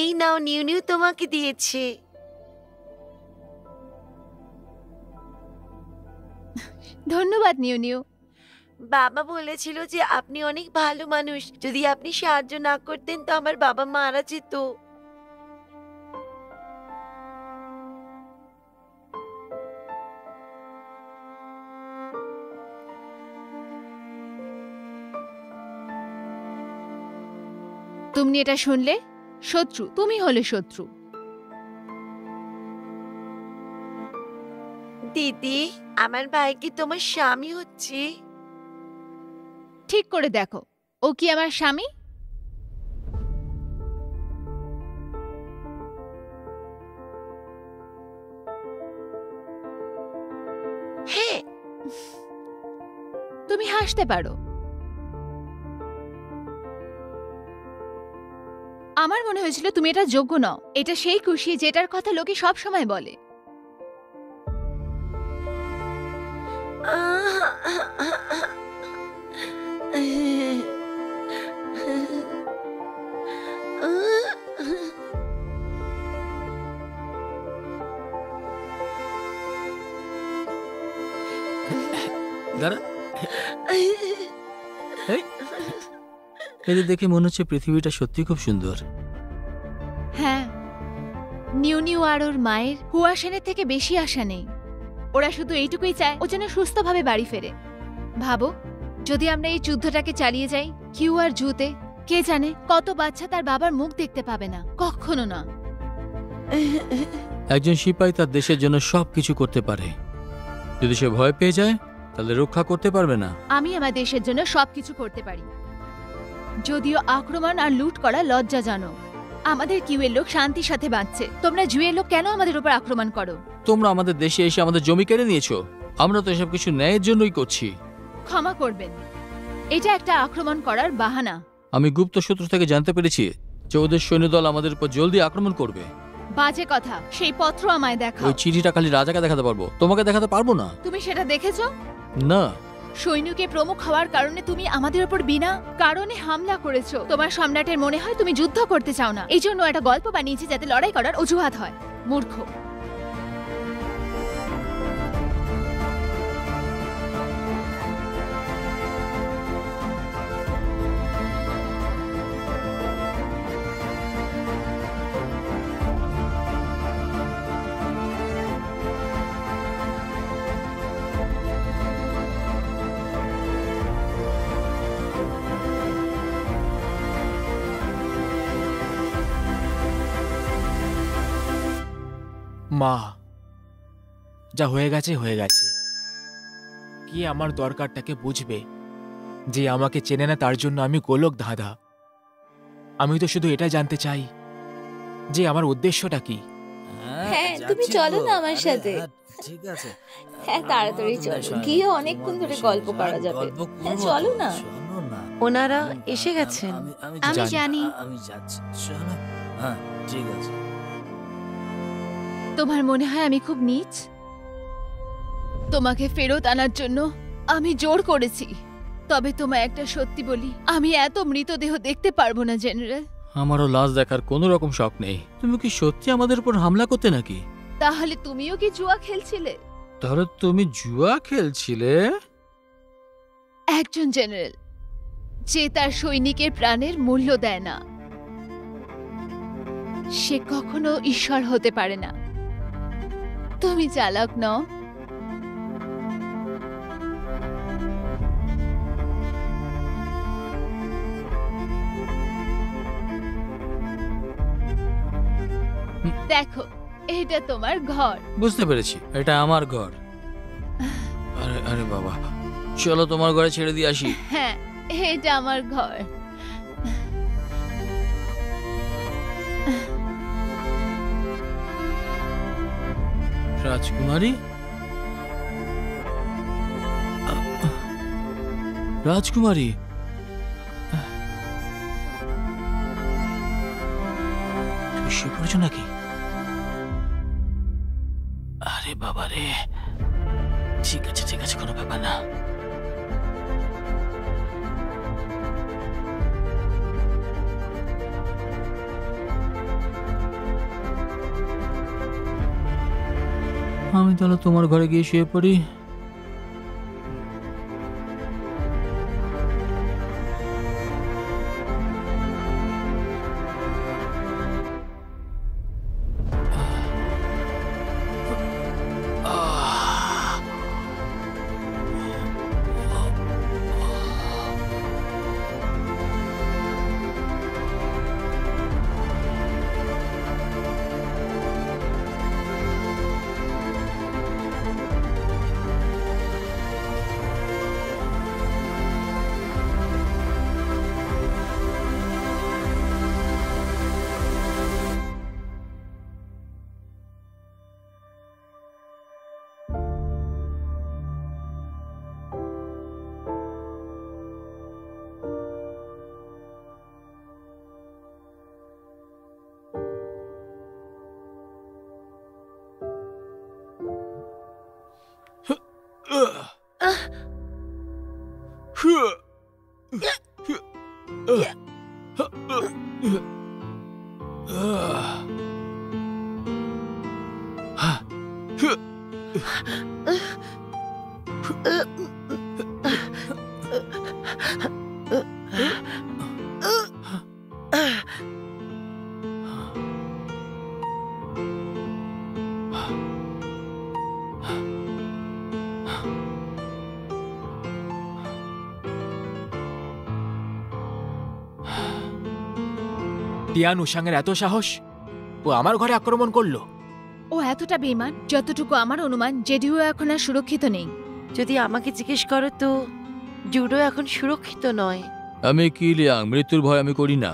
এই নাও, নিউ নিউ তোমাকে দিয়েছে। ধন্যবাদ নিউ নিউ। বাবা বলেছিল যে আপনি অনেক ভালো মানুষ, যদি আপনি সাহায্য না করতেন তো আমার বাবা মারা যেত। তুমি এটা শুনলে? শত্রু, তুমি হলে শত্রু। দিদি, আমার ভাই কি তোমার স্বামী হচ্ছে? ঠিক করে দেখো, ও কি আমার স্বামী? হ্যাঁ। তুমি হাসতে পারো। আমার মনে হয়েছিল তুমি এটা যোগ্য নও। এটা সেই খুশি যেটার কথা লোকে সব সময় বলে। এদের দেখে মনে হচ্ছে পৃথিবীটা সত্যি খুব সুন্দর। হ্যাঁ, নিউ আর ওর মায়ের হুয়া সেনের থেকে বেশি আশা নেই। ওরা শুধু এইটুকুই চায় ও যেন সুস্থভাবে বাড়ি ফেরে। ভাবো, যদি আমরা এই যুদ্ধটাকে চালিয়ে যাই কিউ আর জুতে, কে জানে কত বাচ্চা তার বাবার মুখ দেখতে পাবে না। কখনো না। একজন সিপাহী তার দেশের জন্য সবকিছু করতে পারে, যদি সে ভয় পেয়ে যায় তাহলে রক্ষা করতে পারবে না। আমি আমার দেশের জন্য সবকিছু করতে পারি, যদিও আক্রমণ আর লুট করা লজ্জা জানো। আমাদের কিউয়ের লোক শান্তির সাথে বাঁচছে, তোমরা জুয়ের লোক কেন আমাদের উপর আক্রমণ করো? তোমরা আমাদের দেশে এসে আমাদের জমি কেড়ে নিয়েছো, আমরা তো এসব কিছু ন্যায়ের জন্যই করছি। ক্ষমা করবেন, এটা একটা আক্রমণ করার বাহানা। আমি গুপ্ত সূত্র থেকে জানতে পেরেছি যে ওদের সৈন্যদল আমাদের উপর জলদি আক্রমণ করবে। বাজে কথা, সেই পত্র আমায় দেখাও। ওই চিঠিটা খালি রাজাকে দেখাতে পারবো, তোমাকে দেখাতে পারবো না। তুমি সেটা দেখেছো? না। সৈন্যকে প্রমুখ হওয়ার কারণে তুমি আমাদের উপর বিনা কারণে হামলা করেছো। তোমার সম্রাটের মনে হয় তুমি যুদ্ধ করতে চাও না, এই জন্য একটা গল্প বানিয়েছে যাতে লড়াই করার অজুহাত হয়। মূর্খ। মা, যা হয়ে গেছে হয়ে গেছে। কি আমার দরকারটাকে বুঝবে? যে আমাকে চেনে না তার জন্য আমি গোলক ধাঁধা। আমি তো শুধু এটা জানতে চাই যে আমার উদ্দেশ্যটা কি। হ্যাঁ, তুমি চলো না আমার সাথে। ঠিক আছে, হ্যাঁ তাড়াতাড়ি চলো, গিয়ে অনেকক্ষণ ধরে গল্প করা যাবে। হ্যাঁ চলো না। ওনারা এসে গেছেন। আমি জানি। আমি যাচ্ছি, চলো। হ্যাঁ ঠিক আছে। তোমার মনে হয় আমি খুব নীচ? তোমাকে ফেরত আনার জন্য আমি জোর করেছি, তবে তোমায় একটা সত্যি বলি, আমি এত মৃতদেহ দেখতে পারবো না জেনারেল। আমারও লাশ দেখার কোনো রকম শখ নেই। তুমি কি সত্যি আমাদের উপর হামলা করতে নাকি? তাহলে তুমিও কি জুয়া খেলছিলে? তাহলে তুমি জুয়া খেলছিলে? একজন জেনারেল যে তার সৈনিকের প্রাণের মূল্য দেয় না, সে কখনো ঈশ্বর হতে পারে না। তুমি চালাক নও। দেখো, এটা তোমার ঘর। বুঝতে পেরেছি, এটা আমার ঘর। আরে আরে বাবা, চলো তোমার ঘরে ছেড়ে দিয়ে আসি। হ্যাঁ, এটা আমার ঘর। রাজকুমারী, রাজকুমারী, তুমি শুয়ে পড়েছো নাকি? আরে বাবা রে, ঠিক আছে ঠিক আছে, কোনো ব্যাপার না। আমি তাহলে তোমার ঘরে গিয়ে শুয়ে পড়ি। টিয়ান উশাংয়ের এত সাহস, ও আমার ঘরে আক্রমণ করলো। ও এতটা বেঈমান, যতটুকু আমার অনুমান জেডিও এখন আর সুরক্ষিত নেই। যদি আমাকে জিজ্ঞেস করো তো জুডো এখন সুরক্ষিত নয়। আমি কি লিয়াং, মৃত্যুর ভয় আমি করি না।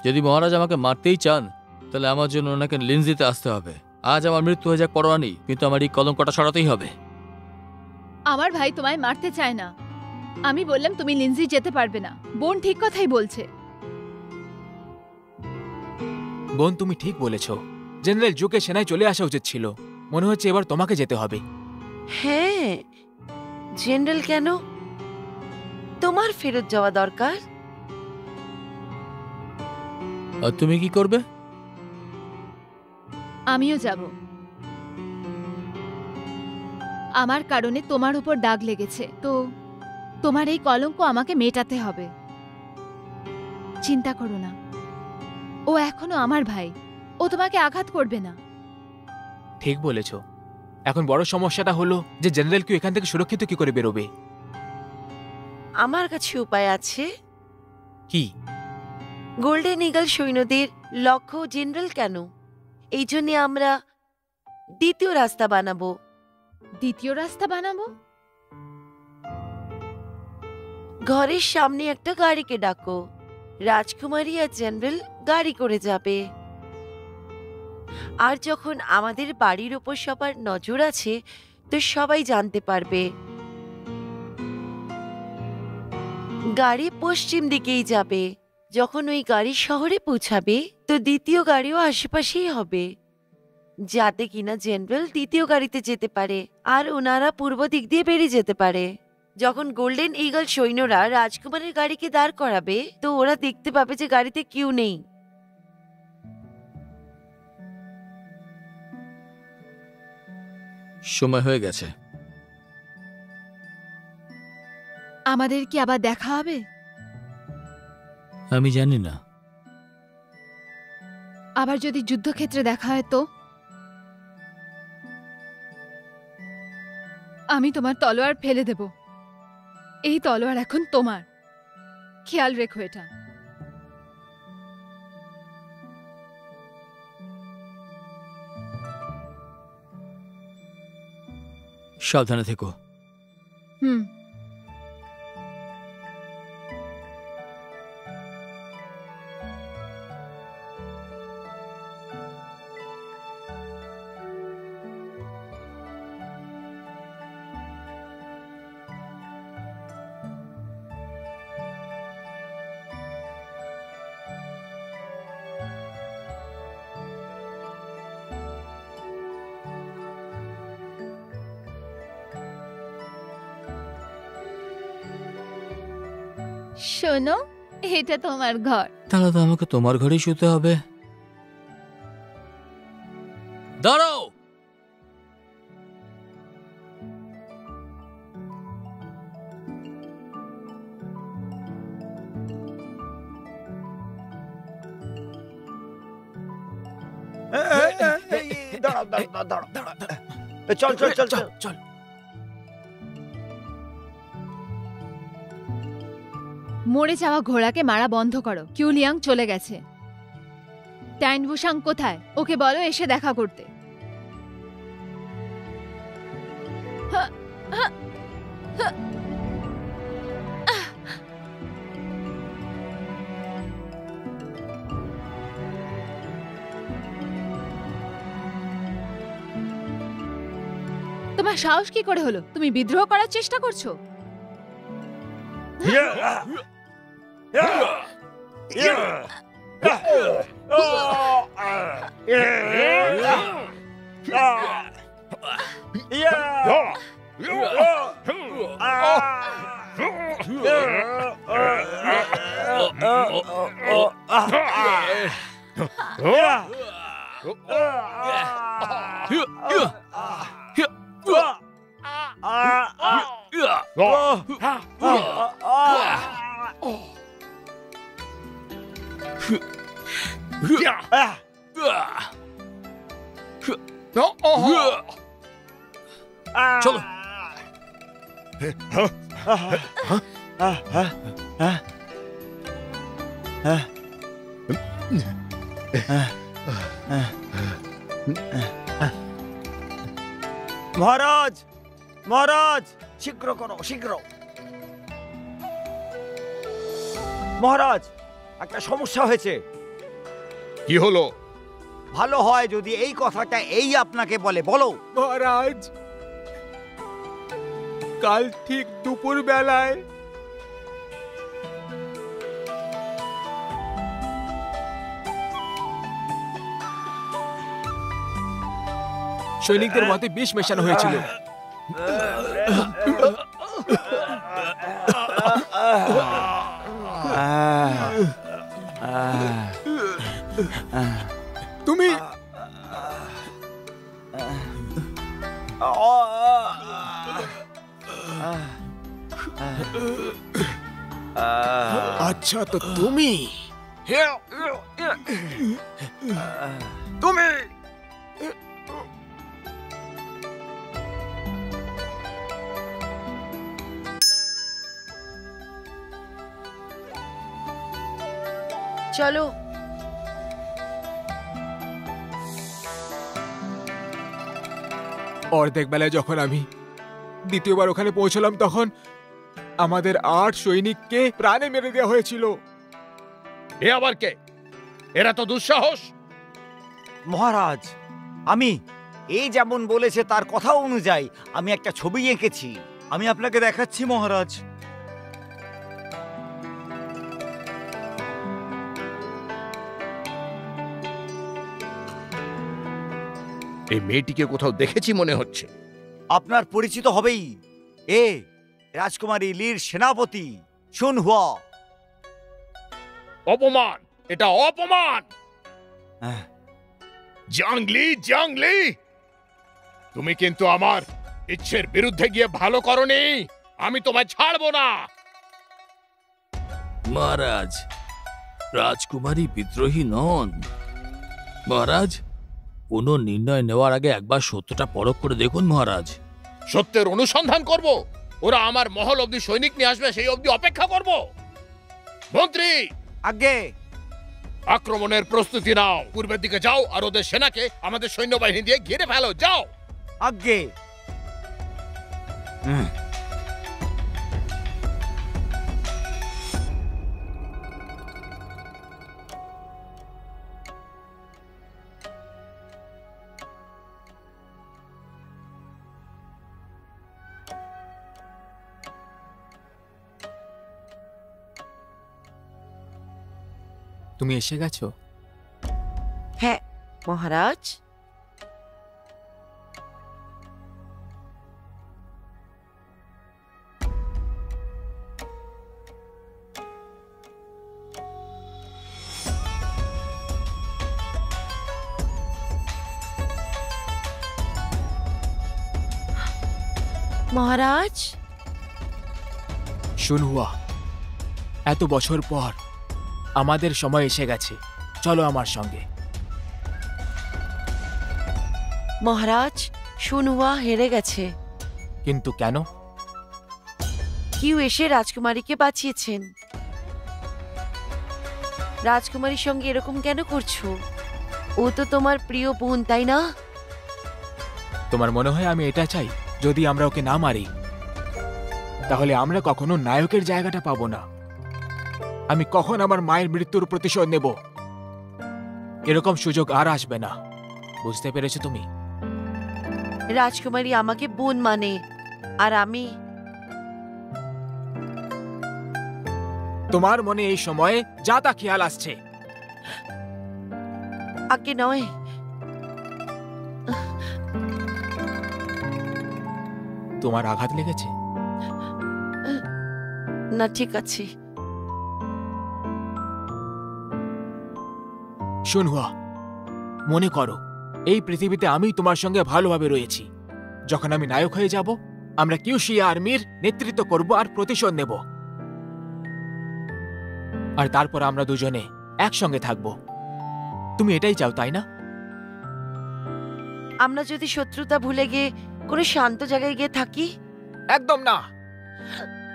যদি মহারাজ আমাকে মারতেই চান তাহলে আমার জন্য ওনাকে লিন্সিতে আসতে হবে। আজ আমার মৃত্যু হয়ে যাক পরোয়া নেই, কিন্তু আমার এই কলঙ্কটা সরাতেই হবে। আমার ভাই তোমায় মারতে চায় না। আমি বললাম তুমি লিন্সি যেতে পারবে না। বোন ঠিক কথাই বলছে। বোন, তুমি ঠিক বলেছ। জেনারেল জুকে সেনায় চলে আসা উচিত ছিল। মনে হচ্ছে এবার তোমাকে যেতে হবে। হ্যাঁ, জেনারেল কেন? তোমার ফেরত যাওয়া দরকার। আর তুমি কি করবে? আমিও যাব। আমার কারণে তোমার উপর দাগ লেগেছে, তো তোমার এই কলঙ্ক আমাকে মেটাতে হবে। চিন্তা করো না, ও এখনো আমার ভাই। ও তোমাকে আঘাত করবে না। ঠিক বলেছ। এখন বড় সমস্যাটা হলো যে জেনারেল কিউ এখান থেকে সুরক্ষিত কি করে বেরোবে। আমার কাছে উপায় আছে। কি? গোল্ডেন ইগল সৈন্যদের লক্ষ্য জেনারেল কেন, এই জন্য আমরা দ্বিতীয় রাস্তা বানাবো। দ্বিতীয় রাস্তা বানাবো? ঘরের সামনে একটা গাড়িকে ডাকো। রাজকুমারী আর জেনারেল গাড়ি করে যাবে। আর যখন আমাদের বাড়ির ওপর সবার নজর আছে তো সবাই জানতে পারবে। গাড়ি পশ্চিম দিকেই যাবে। যখন ওই গাড়ি শহরে পৌঁছাবে তো দ্বিতীয় গাড়িও আশেপাশেই হবে, যাতে কিনা জেনারেল দ্বিতীয় গাড়িতে যেতে পারে আর ওনারা পূর্ব দিক দিয়ে বেরিয়ে যেতে পারে। যখন গোল্ডেন ইগল সৈন্যরা রাজকুমারের গাড়িকে দাঁড় করাবে তো ওরা দেখতে পাবে যে গাড়িতে কেউ নেই। সময় হয়ে গেছে। আমাদের কি আবার দেখা হবে? আমি জানি না। আবার যদি যুদ্ধক্ষেত্রে দেখা হয় তো? আমি তোমার তলোয়ার ফেলে দেব। এই তলোয়ার এখন তোমার। খেয়াল রেখো এটা। সাবধানে থেকো। হুম। শোনো, এটা তোমার ঘর। তাহলে তো আমাকে তোমার ঘরেই শুতে হবে। দাঁড়াও। চল চল চল চল চল। মরে যাওয়া ঘোড়াকে মারা বন্ধ করো। কিউলিয়াং চলে গেছে। ট্যানবুসাং কোথায়? ওকে বলো এসে দেখা করতে। তোমার সাহস কি করে হলো? তুমি বিদ্রোহ করার চেষ্টা করছো? চলো। মহারাজ, মহারাজ, শীঘ্র করো, শীঘ্র। মহারাজ, একটা সমস্যা হয়েছে। কি হলো? ভালো হয় যদি এই কথাটা এই আপনাকে বলে। বলো। মহারাজ, কাল ঠিক দুপুর বেলায় সৈনিকদের মতে বিষ মেশানো হয়েছিল। তুমি আচ্ছা, তো তুমি তুমি চলো। অর্ধেক বেলায় যখন আমি দ্বিতীয়বার ওখানে পৌঁছলাম, তখন আমাদের 8 সৈনিককে প্রাণে মেরে দেওয়া হয়েছিল। এ আবার কে? এরা তো দুঃসাহস। মহারাজ, আমি এই যেমন বলেছে তার কথা অনুযায়ী আমি একটা ছবি এঁকেছি। আমি আপনাকে দেখাচ্ছি মহারাজ। এই মেয়েটিকে কোথাও দেখেছি মনে হচ্ছে। আপনার পরিচিত হবেই। এ রাজকুমারী লির সেনাপতি শুনহুয়া। অপমান, এটা অপমান। জাংলি, জাংলি, তুমি কিন্তু আমার ইচ্ছের বিরুদ্ধে গিয়ে ভালো করনি। আমি তোমায় ছাড়বো না। মহারাজ, রাজকুমারী বিদ্রোহী নন। মহারাজ, কোনো নির্ণয় নেওয়ার আগে একবার সত্যটা পরখ করে দেখুন মহারাজ। সত্যের অনুসন্ধান করব। ওরা আমার মহল অবধি সৈনিক নিয়ে আসবে, সেই অবধি অপেক্ষা করব। মন্ত্রী, আগে আক্রমণের প্রস্তুতি নাও। পূর্বের দিকে যাও আর ওদের সেনাকে আমাদের সৈন্যবাহিনী দিয়ে ঘিরে ফেলো। যাও। আগে তুমি এসে গেছো? হ্যাঁ মহারাজ। মহারাজ, শুনহুয়া, এত বছর পর আমাদের সময় এসে গেছে। চলো আমার সঙ্গে। মহারাজ, শুনহুয়া হেরে গেছে। কিন্তু কেন? কিউ এসে রাজকুমারীকে বাঁচিয়েছেন। রাজকুমারীর সঙ্গে এরকম কেন করছো? ও তো তোমার প্রিয় বোন, তাই না? তোমার মনে হয় আমি এটা চাই? যদি আমরা ওকে না মারি, তাহলে আমরা কখনো নায়কের জায়গাটা পাবো না। আমি কখন আমার মায়ের মৃত্যুর প্রতিশোধ নেব, এরকম সুযোগ আর আসবে না। বুঝতে পেরেছো তুমি? রাজকুমারী আমাকে বোন মানে, আর আমি তোমার মনে এই সময়ে যা তা খেয়াল আসছে। আগে নয়। তোমার আঘাত লেগেছে? না, ঠিক আছে। শুনহুয়া, মনে করো এই পৃথিবীতে আমি তোমার সঙ্গে ভালোভাবে রয়েছি। যখন আমি নায়ক হয়ে যাব, আমরা কিউশিয়া আর্মির নেতৃত্ব করব আর প্রতিশোধ নেব, আর তারপর আমরা দুজনে একসঙ্গে থাকব। তুমি এটাই চাও, তাই না? আমরা যদি শত্রুতা ভুলে গিয়ে কোনো শান্ত জায়গায় গিয়ে থাকি? একদম না।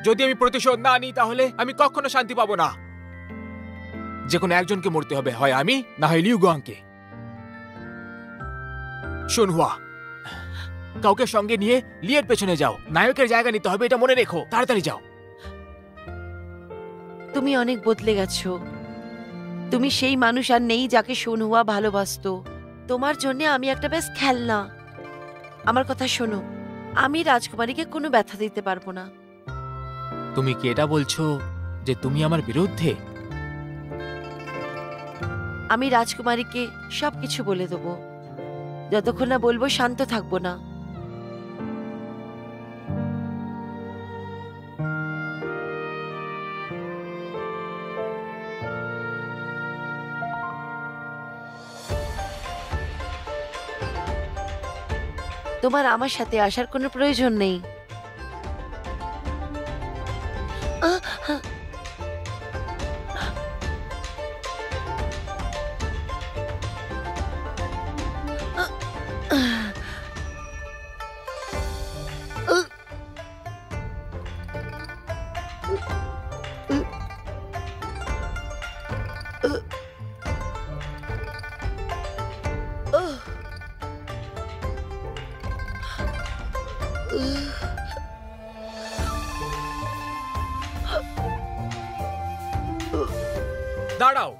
যদি আমি প্রতিশোধ না নিই তাহলে আমি কখনো শান্তি পাবো না। যে কোনো একজনকে মরতে হবে, হয় আমি না হয় লিউ গুয়াংকে। শুনহুয়া, কাউকে সঙ্গে নিয়ে লিয়ের পেছনে যাও। নায়কের জায়গা নিতে হবে, এটা মনে রেখো। তাড়াতাড়ি যাও। তুমি অনেক বদলে গেছো। তুমি সেই মানুষ আর নেই যাকে শুনহুয়া ভালোবাসতো। তোমার জন্য আমি একটা বেশ খেলনা। আমার কথা শোনো, আমি রাজকুমারীকে কোনো ব্যথা দিতে পারবো না। তুমি কি এটা বলছো যে তুমি আমার বিরুদ্ধে? আমি রাজকুমারীকে সবকিছু বলে দেবো। যতক্ষণ না বলবো শান্ত থাকবো না। তোমার আমার সাথে আসার কোনো প্রয়োজন নেই। দাঁড়াও।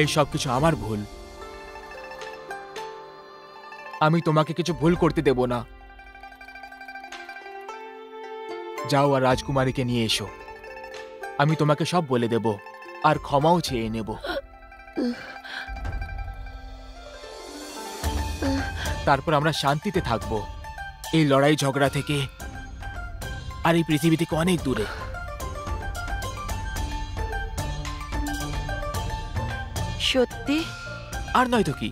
এই সব কিছু আমার ভুল। আমি তোমাকে কিছু ভুল করতে দেব না। যাও আর রাজকুমারীকে নিয়ে এসো। আমি তোমাকে সব বলে দেব আর ক্ষমাও চেয়ে নেব। তারপর আমরা শান্তিতে থাকবো, এই লড়াই ঝগড়া থেকে আর এই পৃথিবী থেকে অনেক দূরে। সত্যি? আর নয় তো কি।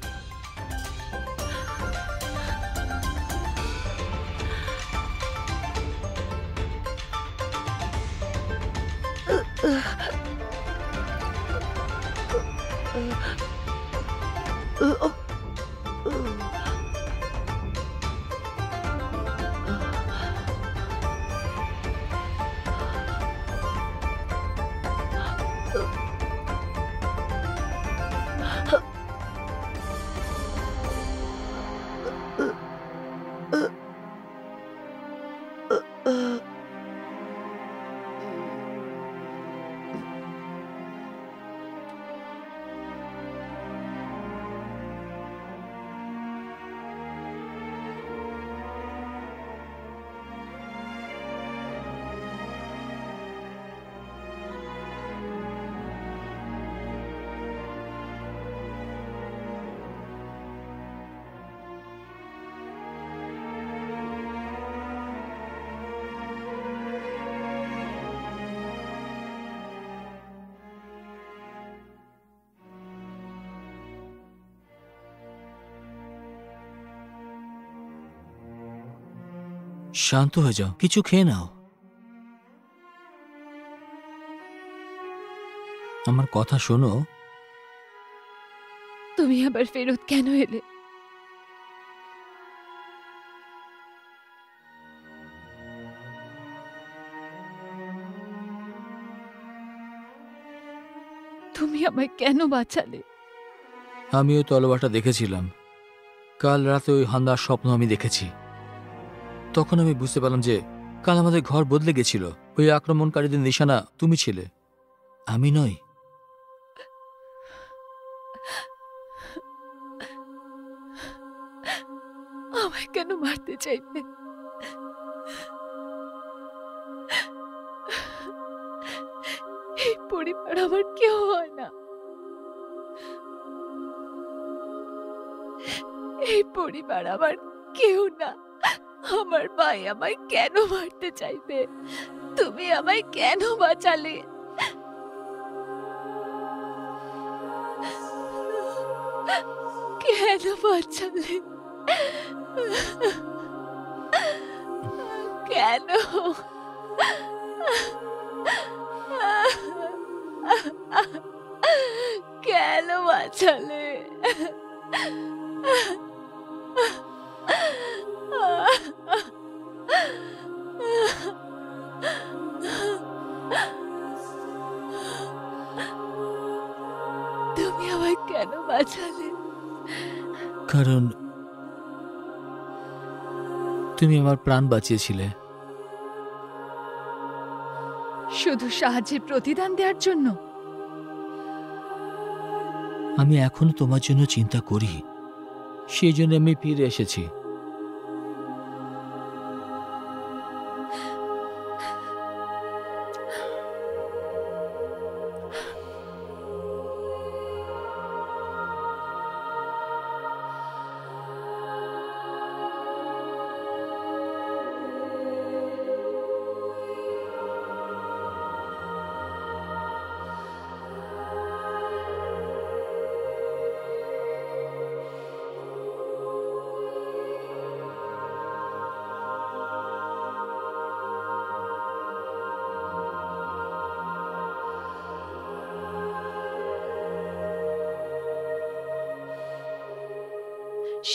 শান্ত হয়ে যাও, কিছু খেয়ে নাও। আমার কথা শোনো। তুমি আবার ফেরত কেন এলে? তুমি আমায় কেন বাঁচালে? আমি ওই তলোয়ারটা দেখেছিলাম। কাল রাতে ওই হামলার স্বপ্ন আমি দেখেছি। তখন আমি বুঝতে পারলাম যে কাল আমাদের ঘর বদলে গেছিল। ওই আক্রমণকারীদের নিশানা তুমি ছিলে, আমি নই। আমায় কেন মারতে চাইলে? এই পরিবার আমার কেউ হয় না। এই পরিবার আমার কেউ না। আমার ভাই আমায় কেন মারতে চাইবে? তুমি আমায় কেন বাঁচালে? কেন বাঁচালে? কেন? কেন বাঁচালে? তুমি আমায় কেন বাঁচালে? কারণ তুমি আমার প্রাণ বাঁচিয়েছিলে। শুধু সাহায্যের প্রতিদান দেওয়ার জন্য? আমি এখনো তোমার জন্য চিন্তা করি, সেই জন্য আমি ফিরে এসেছি।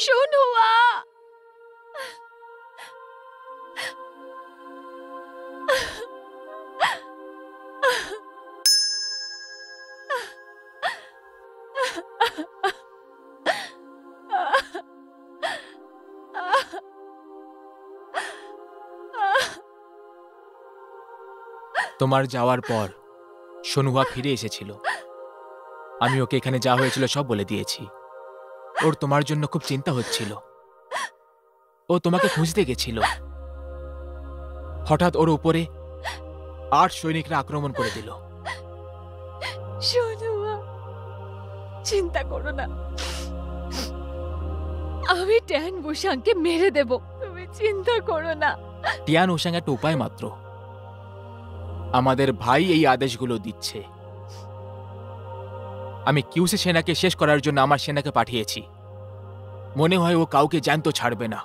শুনুয়া, তোমার যাওয়ার পর সোনুয়া ফিরে এসেছিল। আমি ওকে এখানে যা হয়েছিল সব বলে দিয়েছি। ওর তোমার জন্য খুব চিন্তা হচ্ছিল। ও তোমাকে খুঁজতে গেছিল। হঠাৎ ওর উপরে 8 সৈনিকরা আক্রমণ করে দিল। শুনুয়া, চিন্তা করো না, আমি ট্যান বুসাংকে মেরে দেব। তুমি চিন্তা করো না। টিয়ান ওশাং একটা উপায় মাত্র। আমাদের ভাই এই আদেশগুলো দিচ্ছে। আমি কিউসি সেনাকে শেষ করার জন্য আমার সেনাকে পাঠিয়েছি। মনে হয় ও কাউকে জ্যান্ত ছাড়বে না।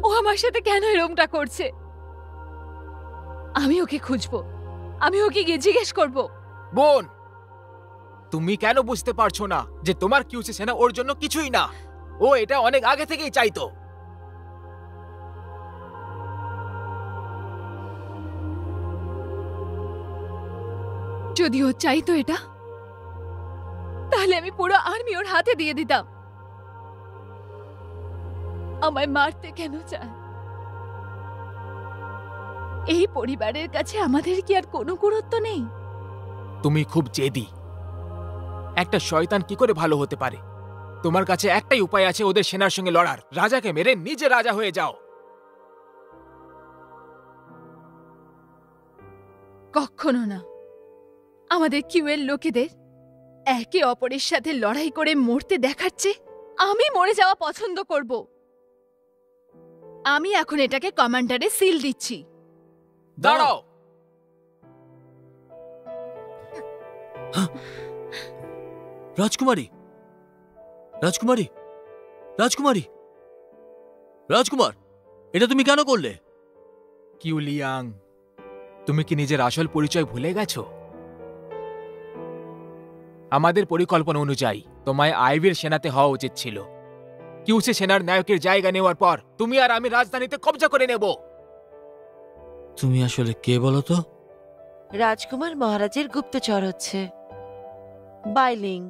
ও আমার সাথে কেন এরকমটা করছে? আমি ওকে খুঁজবো, আমি ওকে গিয়ে জিজ্ঞেস করব। বোন, তুমি কেন বুঝতে পারছো না যে তোমার কিউসি সেনা ওর জন্য কিছুই না? ও এটা অনেক আগে থেকেই চাইতো। যদি ও চাইতো এটা, তাহলে আমি পুরো আর্মি ওর হাতে দিয়ে দিতাম। আমায় মারতে কেন চায়? এই পরিবারের কাছে আমাদের কি আর কোনো গুরুত্ব নেই? তুমি খুব জেদি। একটা শয়তান কি করে ভালো হতে পারে? তোমার কাছে একটাই উপায় আছে ওদের সেনার সঙ্গে লড়ার। রাজাকে মেরে নিজে রাজা হয়ে যাও। কখনো না। আমাদের কিউএর লোকেদের একে অপরের সাথে লড়াই করে মরতে দেখাচ্ছে আমি মরে যাওয়া পছন্দ করব। আমি এখন এটাকে কমান্ডারে সিল দিচ্ছি। দাঁড়াও। রাজকুমারী, রাজকুমারী, রাজকুমারী, রাজকুমার, এটা তুমি কেন করলে? কিউ লিয়াং, তুমি কি নিজের আসল পরিচয় ভুলে গেছো? আমাদের পরিকল্পনা অনুযায়ী তোমায় আইভির সেনাতে হওয়া উচিত ছিল। কিউসি সেনার নায়কের জায়গা নেওয়ার পর তুমি আর আমি রাজধানীতে কবজা করে নেব। তুমি আসলে কে বলো তো? রাজকুমার মহারাজের গুপ্তচর হচ্ছে বাইলিং।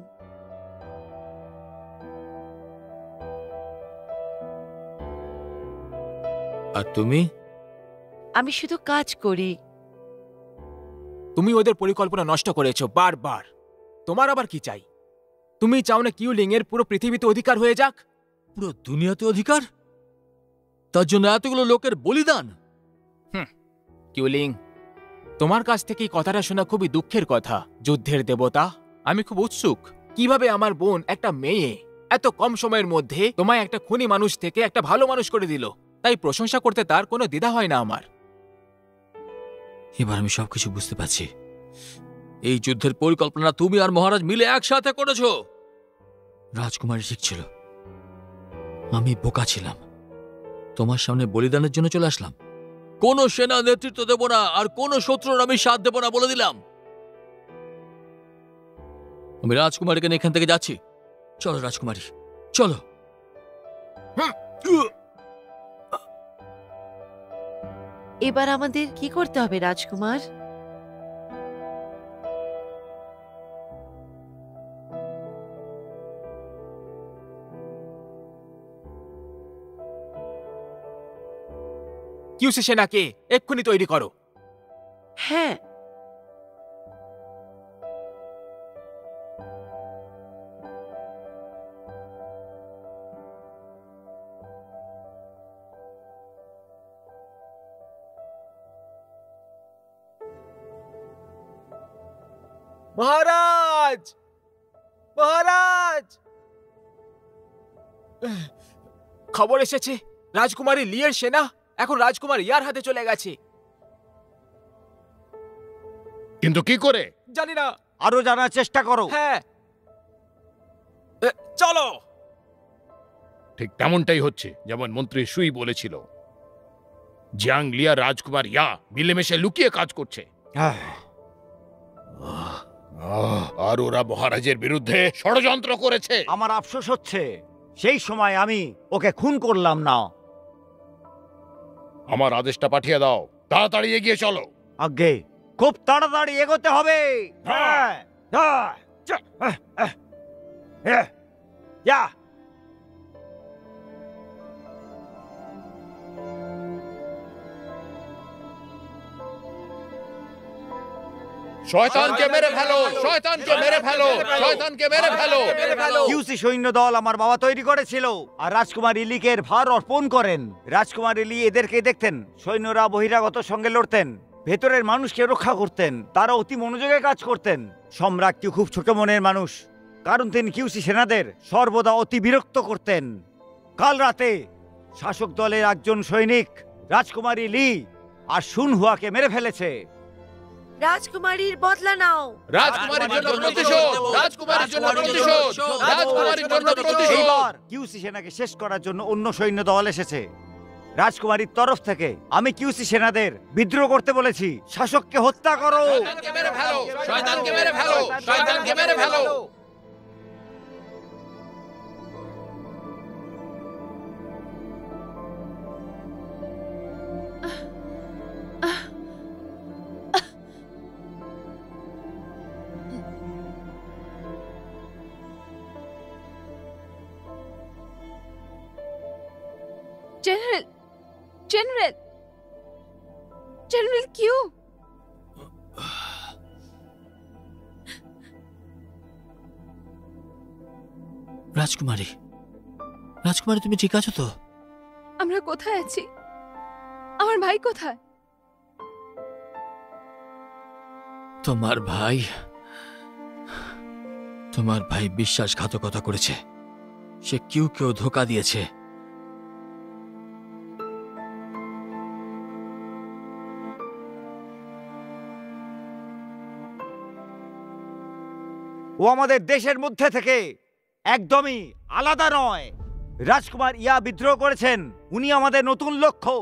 আর তুমি? আমি শুধু কাজ করি। তুমি ওদের পরিকল্পনা নষ্ট করেছো বারবার। তোমার আবার কি চাই? তুমি চাও না কিউলিং এর পুরো পৃথিবীতে অধিকার হয়ে যাক? পুরো দুনিয়াতে অধিকার? তার জন্য এতগুলো লোকের বলিদান? কিউলিং, তোমার কাছ থেকে এই কথাটা শোনা খুবই দুঃখের কথা। যুদ্ধের দেবতা, আমি খুব উৎসুক কিভাবে আমার বোন একটা মেয়ে এত কম সময়ের মধ্যে তোমায় একটা খুনি মানুষ থেকে একটা ভালো মানুষ করে দিল। তাই প্রশংসা করতে তার কোনো দ্বিধা হয় না আমার। এবার আমি সবকিছু বুঝতে পারছি। এই যুদ্ধের পরিকল্পনা তুমি আর মহারাজ মিলে একসাথে করেছো। রাজকুমারী ঠিক ছিল, আমি বোকা ছিলাম। তোমার সামনে বলিদানের জন্য চলে আসলাম। কোন সেনা নেতৃত্ব দেব না, আর কোন শত্রুর আমি সাথ দেব না বলে দিলাম। আমি রাজকুমারীকে নিয়ে এখান থেকে যাচ্ছি। চলো রাজকুমারী, চলো। এবার আমাদের কি করতে হবে রাজকুমার? কিউসি সেনাকে এক্ষুনি তৈরি করো। হ্যাঁ, মহারাজ, মহারাজ, খবর এসেছে রাজকুমারী লিয়ের সেনা এখন রাজকুমার ইয়ার হাতে চলে গেছে। কিন্তু কি করে জানি না। আরো জানার চেষ্টা করো। হ্যাঁ, চলো। ঠিক তেমনটাই হচ্ছে যেমন মন্ত্রী সুই বলেছিল। জিয়াং লিয়া রাজকুমার ইয়া মিলেমিশে লুকিয়ে কাজ করছে, আর ওরা মহারাজের বিরুদ্ধে ষড়যন্ত্র করেছে। আমার আফসোস হচ্ছে সেই সময় আমি ওকে খুন করলাম না। আমার আদেশটা পাঠিয়ে দাও, তাড়াতাড়ি এগিয়ে চলো। আগে খুব তাড়াতাড়ি এগোতে হবে। যা। শয়তানকে মেরে ফেলো, শয়তানকে মেরে ফেলো, শয়তানকে মেরে ফেলো। কিউসি সৈন্য দল আমার বাবা তৈরি করেছিল, আর রাজকুমার ইলিকে এর ভার অর্পণ করেন। রাজকুমার ইলি এদেরকে দেখতেন, সৈন্যরা বহিরাগত সঙ্গে লড়তেন, ভেতরের মানুষকে রক্ষা করতেন। তারা অতি মনোযোগে কাজ করতেন। সম্রাট কিউ খুব ছোট মনের মানুষ, কারণ তিনি কিউসি সেনাদের সর্বদা অতি বিরক্ত করতেন। কাল রাতে শাসক দলের একজন সৈনিক রাজকুমারী লি আর শুনহুয়াকে মেরে ফেলেছে। রাজকুমারীর বদলা নাও। রাজকুমারীর জন্য প্রতিশোধ, রাজকুমারীর জন্য প্রতিশোধ, রাজকুমারীর জন্য প্রতিশোধ। এইবার কিউসি সেনাকে শেষ করার জন্য অন্য সৈন্য দল এসেছে। রাজকুমারীর তরফ থেকে আমি কিউসি সেনাদের বিদ্রোহ করতে বলেছি। শাসককে হত্যা করো। শয়তানকে মেরে ফেলো, শয়তানকে মেরে ফেলো, শয়তানকে মেরে ফেলো। জেনারেল, জেনারেল, জেনারেল কিউ। রাজকুমারী, রাজকুমারী তুমি ঠিক আছো তো? আমরা কোথায় আছি? আমার ভাই কোথায়? তোমার ভাই বিশ্বাসঘাতকতা করেছে। সে কিউকেও ধোঁকা দিয়েছে। ও আমাদের দেশের মধ্যে থেকে একদমই আলাদা নয়। রাজকুমার ইয়া বিদ্রোহ করেছেন, উনি আমাদের নতুন লক্ষ্য।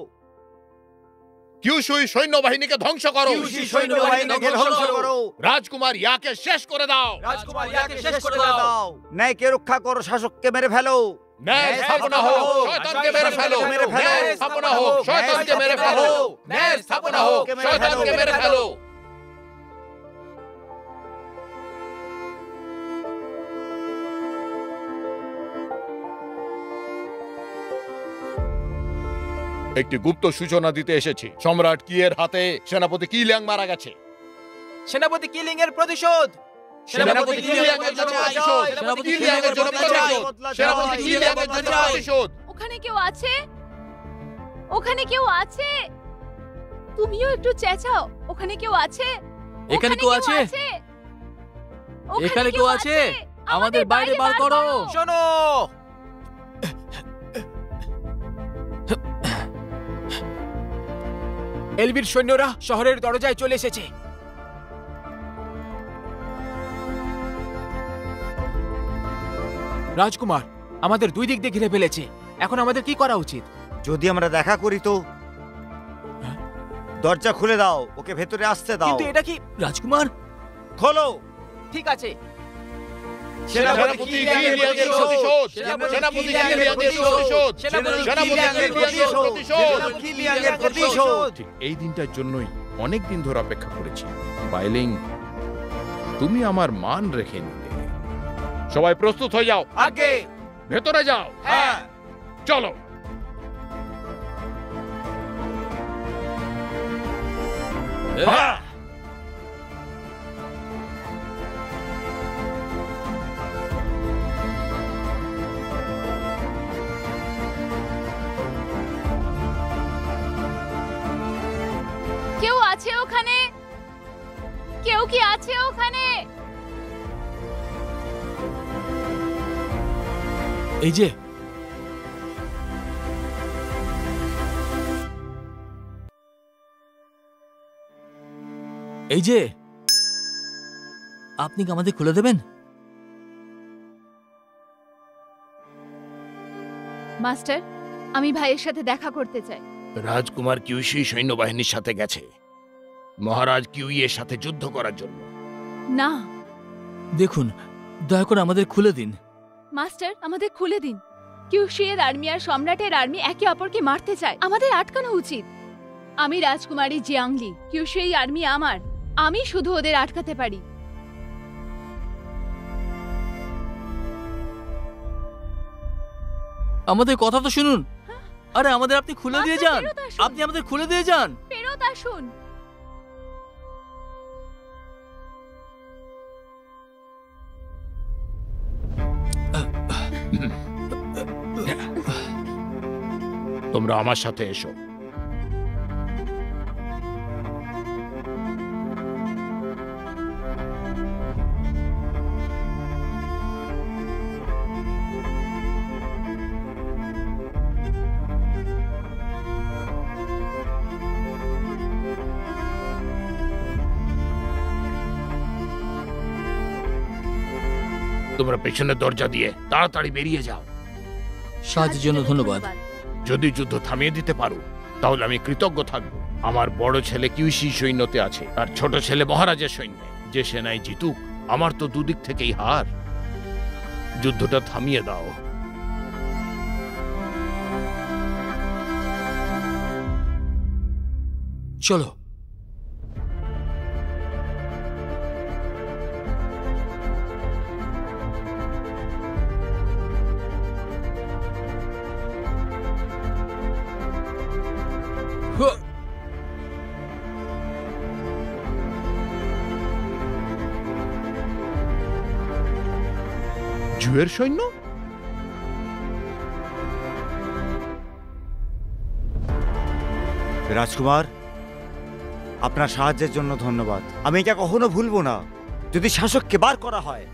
কিউশুই সৈন্যবাহিনীকে ধ্বংস করো, কিউসি সৈন্যবাহিনীকে ধ্বংস করো। রাজকুমার ইয়াকে শেষ করে দাও, রাজকুমার ইয়াকে শেষ করে দাও। ন্যায়কে রক্ষা করো, শাসককে মেরে ফেলো। ন্যায় স্থাপনা হোক, শয়তানকে মেরে ফেলো। ন্যায় স্থাপনা হোক, শয়তানকে মেরে ফেলো। ন্যায় স্থাপনা হোক, শয়তানকে মেরে ফেলো। একটি গুপ্ত সূচনা দিতে এসেছি। সম্রাট কিয়ের হাতে সেনাপতি কিলিয়াং মারা গেছে। সেনাপতি কিলিং এর প্রতিশোধ। সেনাপতি কিলিয়াং এর জন্য প্রতিশোধ, সেনাপতি কিলিয়াং এর জন্য প্রতিশোধ, সেনাপতি কিলিয়াং এর জন্য প্রতিশোধ। ওখানে কেউ আছে? ওখানে কেউ আছে? তুমিও একটু চেঁচাও। ওখানে কেউ আছে? এখানে কেউ আছে? এখানে কেউ আছে? আমাদের বাইরে বার করো। শোনো, এলবির সৈন্যরা শহরের দরজায় চলে এসেছে। রাজকুমার, আমাদের দুই দিক দিয়ে ঘিরে ফেলেছে। এখন আমাদের কি করা উচিত? যদি আমরা দেখা করি তো? দরজা খুলে দাও, ওকে ভেতরে আসতে দাও। কিন্তু এটা কি? রাজকুমার, খোলো। ঠিক আছে। সেনাপতি কিলিয়ানের প্রতিশোধ, সেনাপতি কিলিয়ানের প্রতিশোধ, সেনাপতি কিলিয়ানের প্রতিশোধ। ঠিক এই দিনটার জন্যই অনেক দিন ধরে অপেক্ষা করেছি। বাইলিং, তুমি আমার মান রেখে নিতে। সবাই প্রস্তুত হয়ে যাও, আগে ভেতরে যাও। হ্যাঁ, চলো। হ্যাঁ। কেউ আছে ওখানে? কেউ কি আছে ওখানে? এই যে আপনি কি আমাদের খুলে দেবেন? মাস্টার, আমি ভাইয়ের সাথে দেখা করতে চাই। রাজকুমার কিউশি সৈন্যবাহিনীর সাথে গেছে মহারাজ কিউই এর সাথে যুদ্ধ করার জন্য। না দেখুন, দয়া করে আমাদের খুলে দিন। মাস্টার, আমাদের খুলে দিন। কিউশিয়ের আর্মি আর সম্রাটের আর্মি একে অপরকে মারতে চায়, আমাদের আটকানো উচিত। আমি রাজকুমারী জিয়াংলি, কিউশিই আর্মি আমার। আমি শুধু ওদের আটকাতে পারি। আমাদের কথা তো শুনুন। আরে আমাদের আপনি খুলে দিয়ে মাস্টার, যান। ফেরত আসুন। আপনি আমাদের খুলে দিয়ে যান। ফেরত আসুন। তোমরা আমার সাথে এসো। তোমরা পেছনের দরজা দিয়ে তাড়াতাড়ি বেরিয়ে যাও। সাহায্যের জন্য ধন্যবাদ। যদি যুদ্ধ থামিয়ে দিতে পারো তাহলে আমি কৃতজ্ঞ থাকব। আমার বড় ছেলে কিউশি সৈন্যতে আছে আর ছোট ছেলে মহারাজের সৈন্যে। যে সেনায় জিতুক, আমার তো দুদিক থেকেই হার। যুদ্ধটা থামিয়ে দাও। চলো। জুয়ের সৈন্য? রাজকুমার, আপনার সাহায্যের জন্য ধন্যবাদ। আমি এটা কখনো ভুলবো না। যদি শাসককে বার করা হয়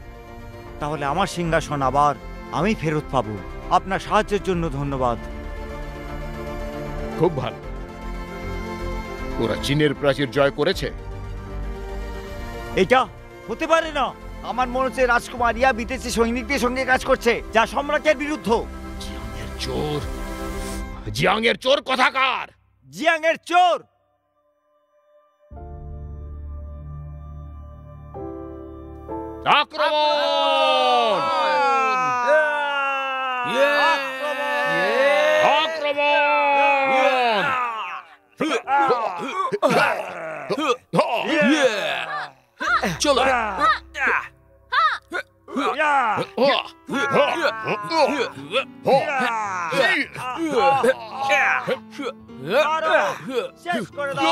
তাহলে আমার সিংহাসন আবার আমি ফেরত পাবো। আপনার সাহায্যের জন্য ধন্যবাদ। খুব ভালো। ওরা চীনের প্রাচীর জয় করেছে? এটা হতে পারে না। আমার মনে হচ্ছে রাজকুমার ইয়া বিদেশি সৈনিকদের সঙ্গে কাজ করছে, যা সম্রাটের বিরুদ্ধ। জিয়াংয়ের চোর, জিয়াংয়ের চোর কথাকার। জিয়াংয়ের চোর। আক্রমণ! চলো। শেষ করে দাও।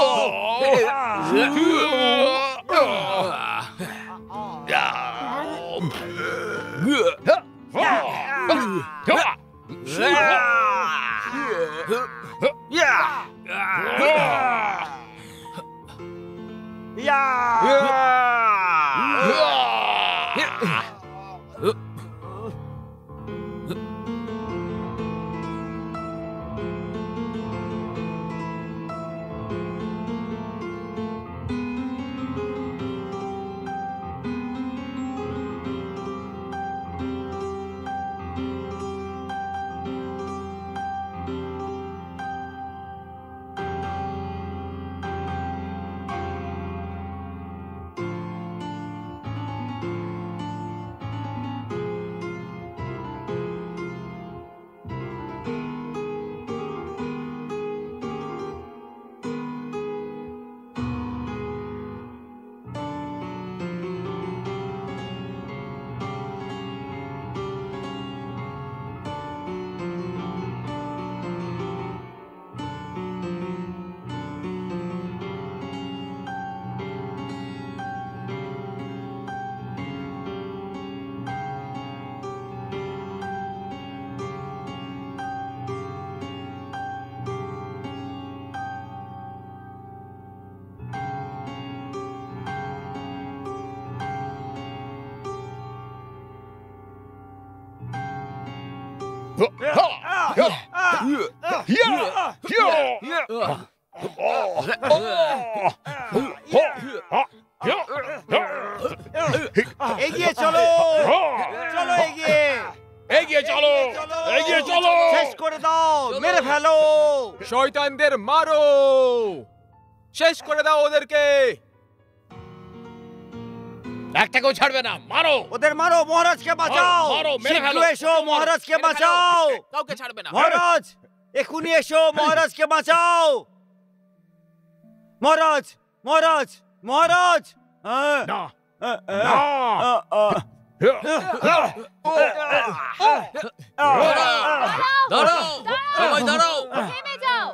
এগিয়ে চলো, চলো এগিয়ে, এগিয়ে চলো, এগিয়ে চলো, শেষ করে দাও, মেরে ফেলো, শয়তানদের মারো, শেষ করে দাও ওদেরকে। একটাকেও ছাড়বে না, মারো ওদের মারো, মহারাজকে বাঁচাও, মারো, মেরে ফেলো। শীঘ্র এসো, মহারাজকে বাঁচাও, কাউকে ছাড়বে না। মহারাজ এখুনি এসো, মহারাজকে বাঁচাও, মহারাজ, মহারাজ, মহারাজ। না, দাঁড়াও, সবাই দাঁড়াও। থেমে যাও।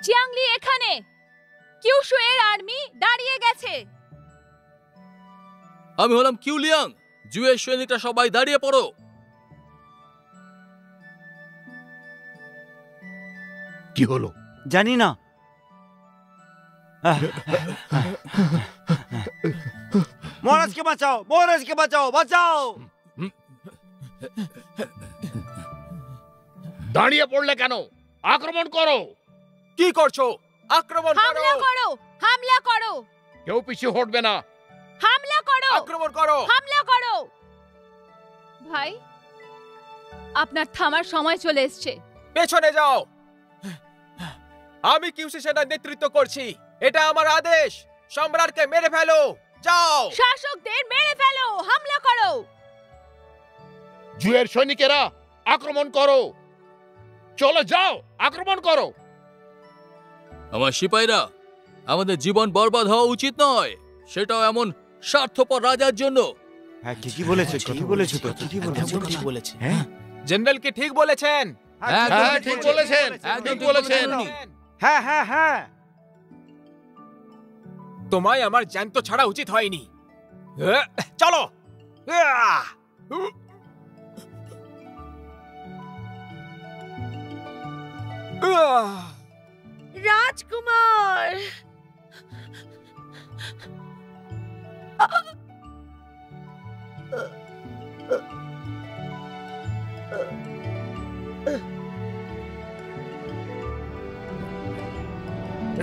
জিয়াংলি এখানে, কিউশু এর আর্মি দাঁড়িয়ে গেছে। আমি হলাম কিউলিয়াং, জুয়ের সৈনিকরা সবাই দাঁড়িয়ে পড়ো। কি হলো? জানি না। মহারাজকে বাঁচাও, মহারাজকে বাঁচাও, বাঁচাও। দাঁড়িয়ে পড়লে কেন? আক্রমণ করো। কি করছো? আক্রমণ করো, হামলা করো, হামলা করো, কেউ পিছু হটবে না। হামলা করো, আক্রমণ করো, হামলা করো। ভাই, আপনার থামার সময় চলে এসেছে। পেছনে যাও। আমি কিউসি সেনার নেতৃত্ব করছি, এটা আমার আদেশ। সম্রাটকে মেরে ফেলো, যাও। শাসকদের মেরে ফেলো, হামলা করো। জুয়ের সৈনিকেরা আক্রমণ করো, চলো যাও, আক্রমণ করো। আমার সিপাহীরা, আমাদের জীবন বরবাদ হওয়া উচিত নয়, সেটাও এমন স্বার্থপর রাজার জন্য। হ্যাঁ, ঠিকই বলেছো, ঠিকই বলেছো তো, ঠিকই বলেছো। হ্যাঁ, জেনারেল কি ঠিক বলেছেন? হ্যাঁ, ঠিক বলেছেন, ঠিক বলেছেন। হ্যাঁ, হ্যাঁ, হ্যাঁ। তোমায় আমার জ্যান্ত ছাড়া উচিত হয়নি। চলো। রাজকুমার,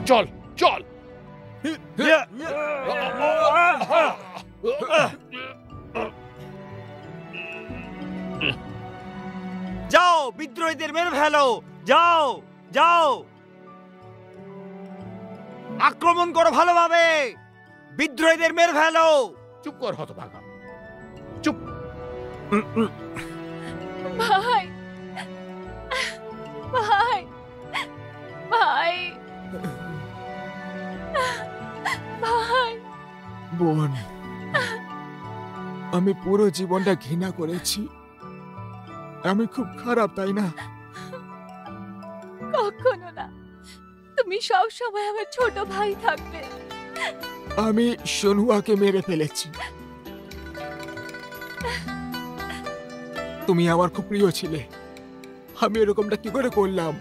চল, চল। যাও, বিদ্রোহীদের মেরে ফেলো, যাও, যাও, আক্রমণ করো ভালোভাবে, বিদ্রোহীদের মেরে ফেলো। চুপ কর হতভাগা, চুপ। ভাই, ভাই, ভাই, ভাই। বোন, আমি পুরো জীবনটা ঘৃণা করেছি। আমি খুব খারাপ, তাই না? কখনো না, তুমি সব সময় আমার ছোট ভাই থাকবে। আমি সোনুয়াকে মেরে ফেলেছি। তুমি আমার খুব প্রিয় ছিলে, আমি এরকমটা কি করে করলাম?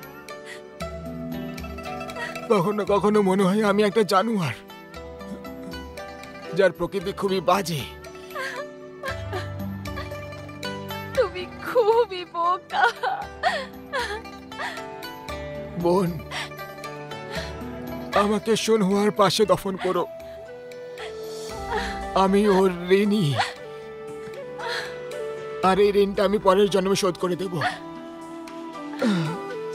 কখনো কখনো মনে হয় আমি একটা জানোয়ার, যার প্রকৃতি খুবই বাজে। তুমি খুবই বোকা। বোন, আমাকে সোনহুয়ার পাশে দফন করো। আমি ওর ঋণী, আর এই ঋণটা আমি পরের জন্মে শোধ করে দেব।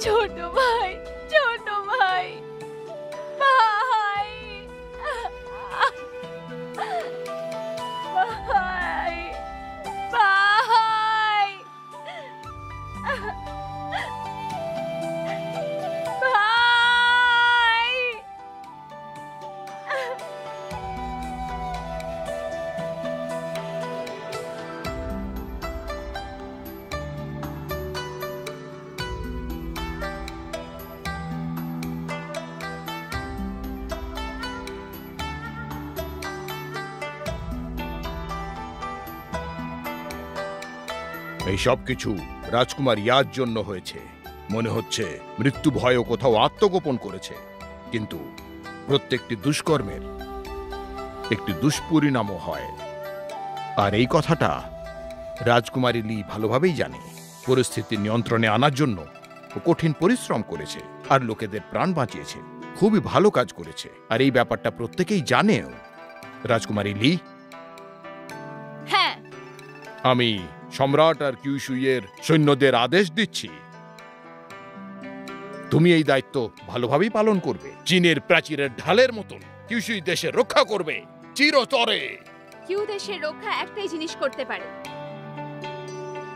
ছোট ভাই, ছোট ভাই, ভাই, ভাই, ভাই, ভাই। এই সব কিছু রাজকুমার ইয়ার জন্য হয়েছে। মনে হচ্ছে মৃত্যু ভয়ও কোথাও আত্মগোপন করেছে, কিন্তু প্রত্যেকটি দুষ্কর্মের একটি দুষ্পরিণামও হয়। আর এই কথাটা রাজকুমারী লি ভালোভাবেই জানে। পরিস্থিতি নিয়ন্ত্রণে আনার জন্য ও কঠিন পরিশ্রম করেছে আর লোকেদের প্রাণ বাঁচিয়েছে। খুবই ভালো কাজ করেছে, আর এই ব্যাপারটা প্রত্যেকেই জানেও। রাজকুমারী লি, হ্যাঁ, আমি সম্রাট আর কিউশুইয়ের সৈন্যদের আদেশ দিচ্ছি, তুমি এই দায়িত্ব ভালোভাবেই পালন করবে। চীনের প্রাচীরের ঢালের মতন কিউশুই দেশের রক্ষা করবে চিরতরে। কিউ দেশের রক্ষা একটাই জিনিস করতে পারে,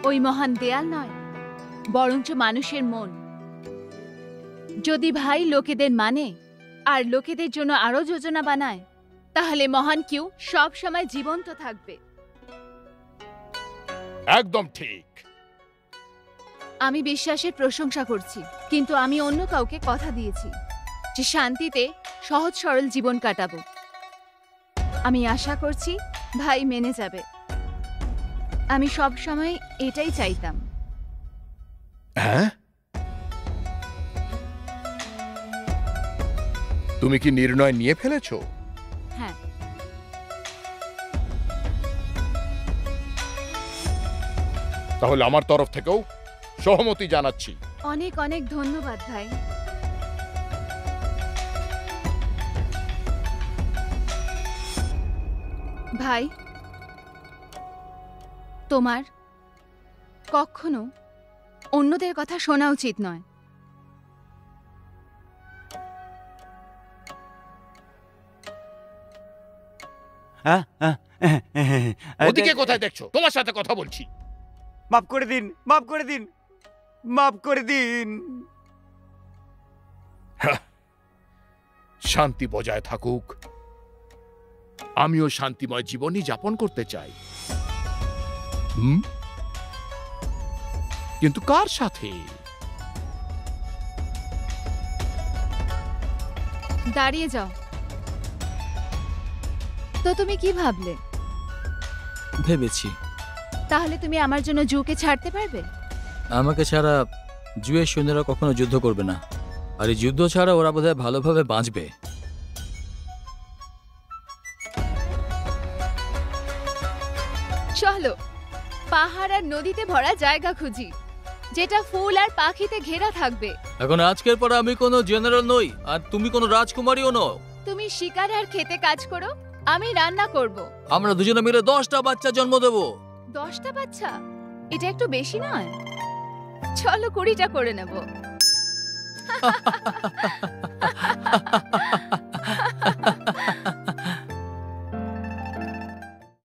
ওই মহান দেয়াল নয়, বরঞ্চ মানুষের মন। যদি ভাই লোকেদের মানে আর লোকেদের জন্য আরো যোজনা বানায়, তাহলে মহান কিউ সব সময় জীবন্ত থাকবে। একদম ঠিক। আমি বিশ্বাসের প্রশংসা করছি, কিন্তু আমি অন্য কাউকে কথা দিয়েছি যে শান্তিতে সহজ সরল জীবন কাটাবো। আমি আশা করছি ভাই মেনে যাবে। আমি সব সময় এটাই চাইতাম। হ্যাঁ, তুমি কি নির্ণয় নিয়ে ফেলেছো? হ্যাঁ, তাহলে আমার তরফ থেকেও সহমতি জানাচ্ছি। অনেক অনেক ধন্যবাদ ভাই। ভাই, তোমার কখনো অন্যদের কথা শোনা উচিত নয়। ওদিকে কোথায় দেখছো? তোমার সাথে কথা বলছি। মাফ করে দিন, মাফ করে দিন, মাফ করে দিন। শান্তি বজায় থাকুক। আমিও শান্তিময় জীবনই যাপন করতে চাই। কিন্তু কার সাথে? দাঁড়িয়ে যাও। তো তুমি কি ভাবলে? ভেবেছি। তাহলে তুমি আমার জন্য জুকে ছাড়তে পারবে? আমাকে ছাড়া জুয়ের সৈন্যরা কখনো যুদ্ধ করবে না, আর এই যুদ্ধ ছাড়া ওরা বোধহয় ভালোভাবে বাঁচবে। চলো পাহাড় আর নদীতে ভরা জায়গা খুঁজি, যেটা ফুল আর পাখিতে ঘেরা থাকবে। এখন আজকের পর আমি কোনো জেনারেল নই, আর তুমি কোনো রাজকুমারীও নও। তুমি শিকার আর খেতে কাজ করো, আমি রান্না করব। আমরা দুজনে মিলে 10টা বাচ্চা জন্ম দেব। 10টা বাচ্চা? এটা একটু বেশি নয়? চলো 20টা করে নেব।